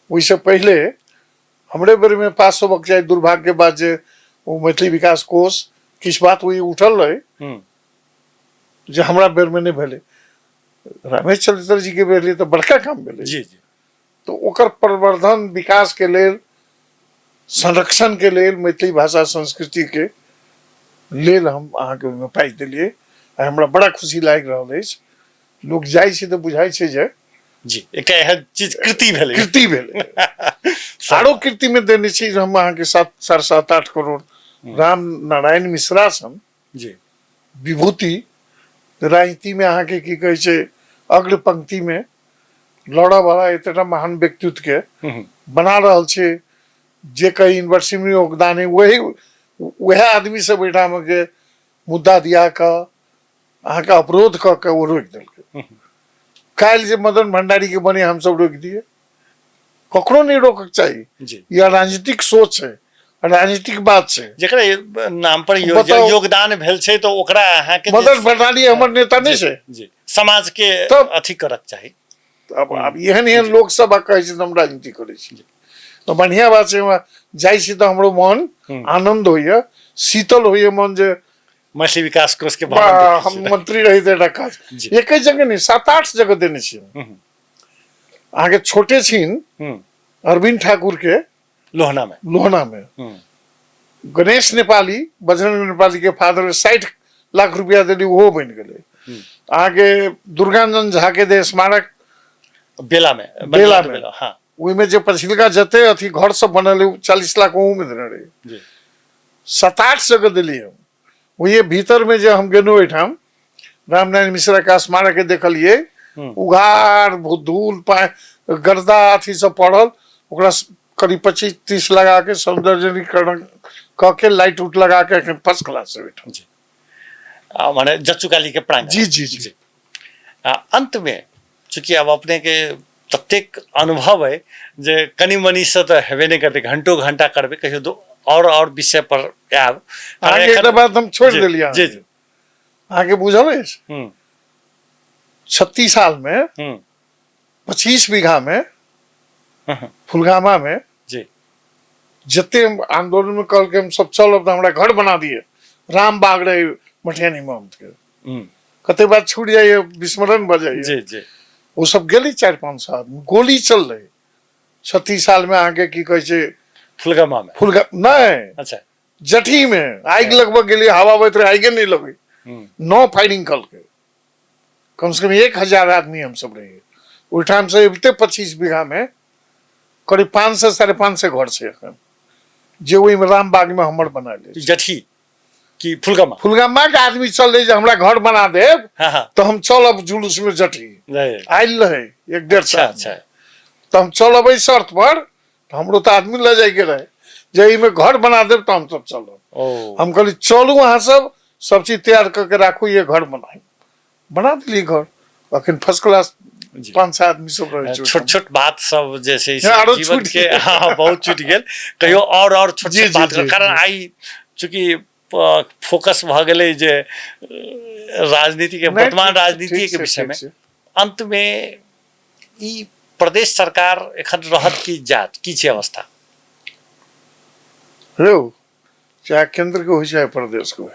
ओहिसँ पहले हमरे बेर में पास होबक चाही। दुर्भाग्य के बाद जे वो मैथिली विकास कोष किछु बात वही उठल रहे जे हमरा बेर में नहीं भेले, रमेश चंद्र जी के बेर तो बड़का काम भेले जी जी। तो ओकर प्रवर्धन विकास के लेल, संरक्षण के लेल, मैथिली भाषा संस्कृति के लेल हम अहाँके ओहिमे पाइ देलियै। हमरा बड़ा खुशी लागि रहल अछि। लोग जाइ छै तऽ बुझाइ छै जे जी एकटा एहन चीज कृति भेलै, कृति भेलै। सारो कृति में देने छी हम अहाँके 7.5-8 करोड़। राम नारायण मिश्रा सन जी विभूति राजनीति में अहाँके की कहै छै अग्र पंक्ति में लड़ऽ वाला एतेटा महान व्यक्तित्व के बना रहल छै, जे कहीं यूनिवर्सिटी में योगदान है वह आदमी सब ओहिठाम के मुद्दा दिया कऽ अहाँके अवरोध कऽ के वो रोकि देलकै। काल्हि जे मदन भंडारी के बने हम सब रोकि दिए, ककरो नहीं रोकक चाहिए। यह राजनीतिक सोच है, राजनीतिक बात छै। जेकरा नाम पर योगदान भेल छै तो ओकरा अहाँके मदन भंडारी हमर नेता नहीं छै, जी समाज के अथी करक चाही। अब एहन लोग सब कहै छै हम राजनीति करै छी, तो बढ़िया बात छै। जाइ छी तो हमरो मन आनंद होइए, शीतल होइए मन, जे मैथिली विकास कोष के हम मंत्री रही थे काज एक जगह नहीं 7-8 जगह देने छी। आगे छोटे छीन अरविंद ठाकुर के लोहना में गणेश नेपाली, बजरंग नेपाली के फादर 60 लाख रुपया दिली, वो बन गए। आगे दुर्गानंद झा के दे स्मारक बेला में हाँ, में जो पछिलका जते अथी घर सब बनल 40 लाख वो में देने रहे। 7-8 जगह दिली हम। वो ये भीतर में जो हम गेलू एठाम रामनारायण मिश्रा का स्मारक के देखलिए, उघार धूल गर्दा अथी सब पड़ल, ओकरा करीब 25-30 लगा के सौंदर्यीकरण क के लाइट उट लगा के फर्स्ट क्लास से बैठा। जी माने जच्चुकाली के प्रांगण। जी जी जी। अंत में चूंकि अब अपने के प्रत्येक अनुभव है जे कनी मनी से तो हेबे नहीं करते, घंटों घंटा करबे कहियो दो और विषय पर आब आगे एक बात हम छोड़ दिलिया। जी जी आगे बुझल है 36 साल में 25 बीघा में फुलगामा में जी जते आंदोलन में कल के हम सब चलब तो हमरा घर बना दिए, राम बाग रहे मठियानी महमद के कते बात छूट जाइए, विस्मरण भ जाइए। जी जी वो सब गेली 4-5 साल गोली चल रही 36 साल में आगे की कहे छे फुलगामा में फुलगा नहीं अच्छा जठी में आग लगभग गेली, हवा बहत रहे आगे नहीं लगे। 9 फायरिंग कल के कम से कम 1000 आदमी हम सब रहे उठाम से। 25 बीघा में करीब 5 से 5.5 घर से अखन जे वही में राम बाग में हमर बना ले जठी की फुलगामा फुलगामा के आदमी चल रहे हमरा घर बना दे हाँ तो हम चलब जुलूस में जठी आयल रहे 1-1.5 अच्छा साल अच्छा तो हम चलब शर्त पर तो हमरो तो आदमी ले जाए के रहे जे में घर बना दे तो हम सब चलब। हम कहली चलू वहां सब चीज तैयार करके राखू, ये घर बना दिली घर अखन फर्स्ट क्लास 5 आदमी सब रहे। छोट छोट बात सब जैसे आरो जीवन छूट के हाँ बहुत छूट गेल कहियो और छोट जी, छोट बात जी, जी, कारण जी। आई चूंकि फोकस भ गेलै जे राजनीति के नहीं, वर्तमान ठीक- राजनीति ठीक के से, विषय ठीक में से। अंत में ई प्रदेश सरकार एखन रहत की जात की छै अवस्था रो चाहे केंद्र के हो चाहे प्रदेश के हो,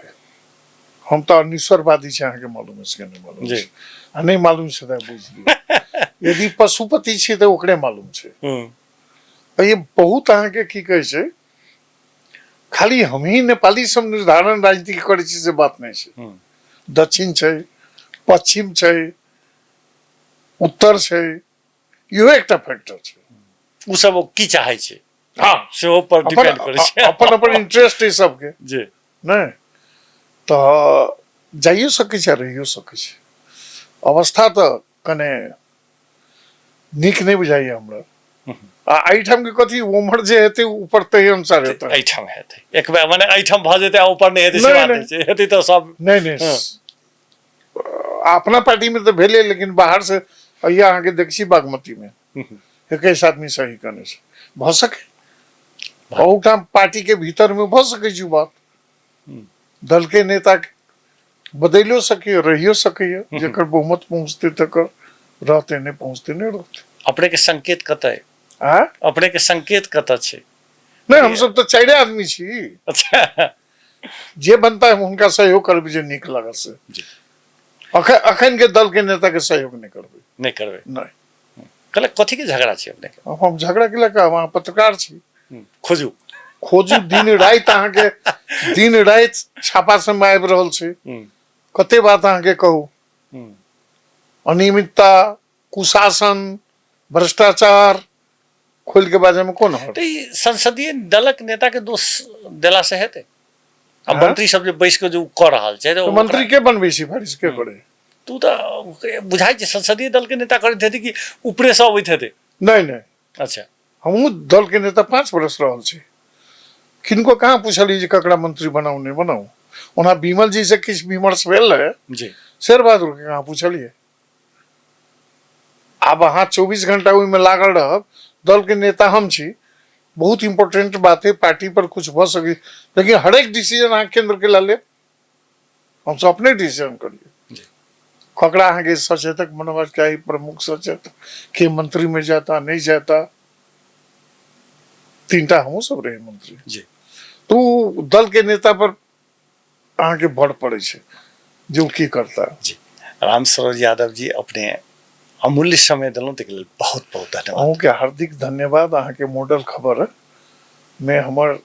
हम तो निश्वरवादी छे, अहाँ के मालूम है से नहीं मालूम जी। छे आ नहीं मालूम छे तो बुझ लियो। यदि पशुपति छे तो ओकरे मालूम छे। और ये बहुत अहाँ के की कहे छे खाली हम ही नेपाली सब निर्धारण राजनीति करे छी से बात नहीं छे। दक्षिण छे, पश्चिम छे, उत्तर छे, इहो एकटा फैक्टर छे। उ सब ओ की चाहे छै हाँ सेहो पर डिपेंड करे छै अपन इंटरेस्ट है सबके जी नहीं तो जाइयो सकै छै रहियो सकै छै। अवस्था तो कने नीक नहीं बुझाइए हमरा। आ एहिठाम के कथी उम्र जे हेतै ऊपर तही अनुसार हेतै। एहिठाम हेतै एक बार माने एहिठाम भ जेतै आ ऊपर नहीं हेतै से नहीं, बात नहीं। नहीं छै हेतै तो सब नहीं अपना पार्टी में तो भेले लेकिन बाहर से अहिया अहाँ के देखी बागमती में 21 आदमी सही करने से भ सके। ओठाम पार्टी के भीतर में भ सकै छै बात, दल के नेता बदलियो सके रहियो सके जेकर बहुमत पहुंचते तक रहते नहीं पहुंचते नहीं रहते। अपने के संकेत कतऽ है आ अपने के संकेत कतऽ छै नहीं हम सब तो 4 आदमी छी, अच्छा जे बनता है उनका सहयोग करबे जे नीक लागत से। जी। अखन के दल के नेता के सहयोग नहीं करबे नहीं करबे नहीं। कल कथी के झगड़ा छै अपने के अब हम झगड़ा के लगा वहाँ पत्रकार छी खोजू खोजू दिन रात अहाँ के दिन रात छापा सब में आबि रहल छै। कते बात अहाँ के कहू अनियमितता कुशासन भ्रष्टाचार खोल के बाजे में कौन हट। तो ई संसदीय दलक नेता के दोष देला से हेतै आ हाँ? मंत्री सब जे बैस के जो क रहल छै तो मंत्री के बनबे सिफारिश के करे। तू तो बुझाइ छै संसदीय दल के नेता करैत हेतै कि ऊपरे से अबैत हेतै नहीं नहीं अच्छा हमहू दल के नेता 5 वर्ष रहल छी, किनको कहाँ पूछली जे ककरा मंत्री बनाऊ नहीं बनाऊ। ओना विमल जी से किछ विमर्श भेल रहे, जी शेर बहादुर के कहाँ पूछलिए। आब अहाँ 24 घंटा ओहि में लागल रहब, दल के नेता हम छी, बहुत इंपोर्टेंट बात है पार्टी पर कुछ भ सके लेकिन हर एक डिसीजन अहाँ केंद्र के ला ले हम सब अपने डिसीजन करिए। ककड़ा अहाँ के सचेतक बनवा चाहिए, प्रमुख सचेतक के मंत्री में जाता नहीं जाता, 3टा हम सब रहे मंत्री। जी तो दल के नेता पर अहाँ के बढ़ पड़े छे जो की करता। जी राम सरोज यादव जी अपने अमूल्य समय दिलों तक लेल बहुत बहुत धन्यवाद। अहूँ के हार्दिक धन्यवाद। अहाँ के मॉडल खबर में हमर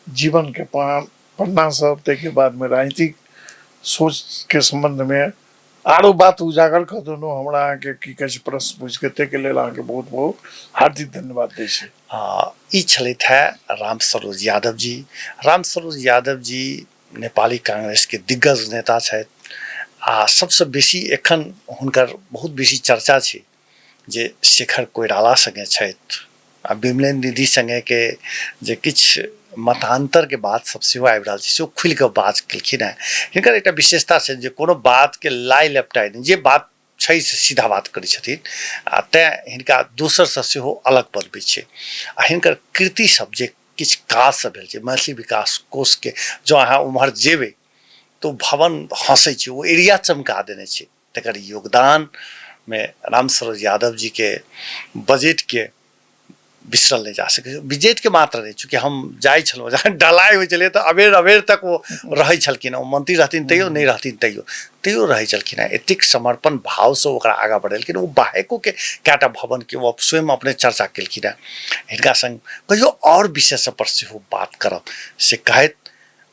जीवन के पन्ना सब के बाद में राजनीतिक सोच के संबंध में आरो बात उजागर कर देनो हमरा अहाँ के की कहे प्रश्न पूछ के ते के लेल अहाँ के बहुत बहुत हार्दिक धन्यवाद दै छी। ई छलैथ है राम सरोज यादव जी। राम सरोज यादव जी नेपाली कांग्रेस के दिग्गज नेता छथि आ सबसे बेसी एखन हुनकर बहुत बेसी चर्चा छै जे शेखर कोइराला संगे छथि आ विमलेन दीदी संगे के जे किछु मतांतर के बात सब सेहो आबि रहल छै, सेहो खुलि कऽ बात केलखिन हेँ। हिनकर एकटा विशेषता छै जे कोनो बात के लाई लपटाइ नहि, जे बात छै से सीधा बात करै छथिन, आ तेँ हिनका दोसरसँ सेहो अलग बनबै छै। आ हिनकर कृति सब जे किछु काज सब भेल छै, मैथिली विकास कोषके जँ अहाँ उम्हर जेबै तो भवन हंसै छै, वो एरिया चमका देने छै। तकर योगदान में राम सरोज यादव जी के बजट के बिसरल नहीं जा सकै। बजट के मात्र नहीं, चूँकि हम जाइ छलहुँ जहाँ ढलाइ होइ छलै तऽ अबेर अबेर तक वो रहै छलखिन हेँ। ओ मंत्री रहथिन तैयो, नहीं रहथिन तैयो रहै छलखिन हेँ। एतेक समर्पण भावसँ ओकरा आगाँ बढ़ेलखिन। ओ बाहेको के कएटा भवन के वो स्वयं अपने चर्चा केलखिन हेँ। हिनका संग कहियो और विषय पर सेहो बात करब से कहैत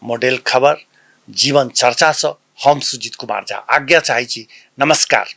मॉडल खबर जीवन चर्चा से हम सुजीत कुमार झा आज्ञा चाहै छी। नमस्कार।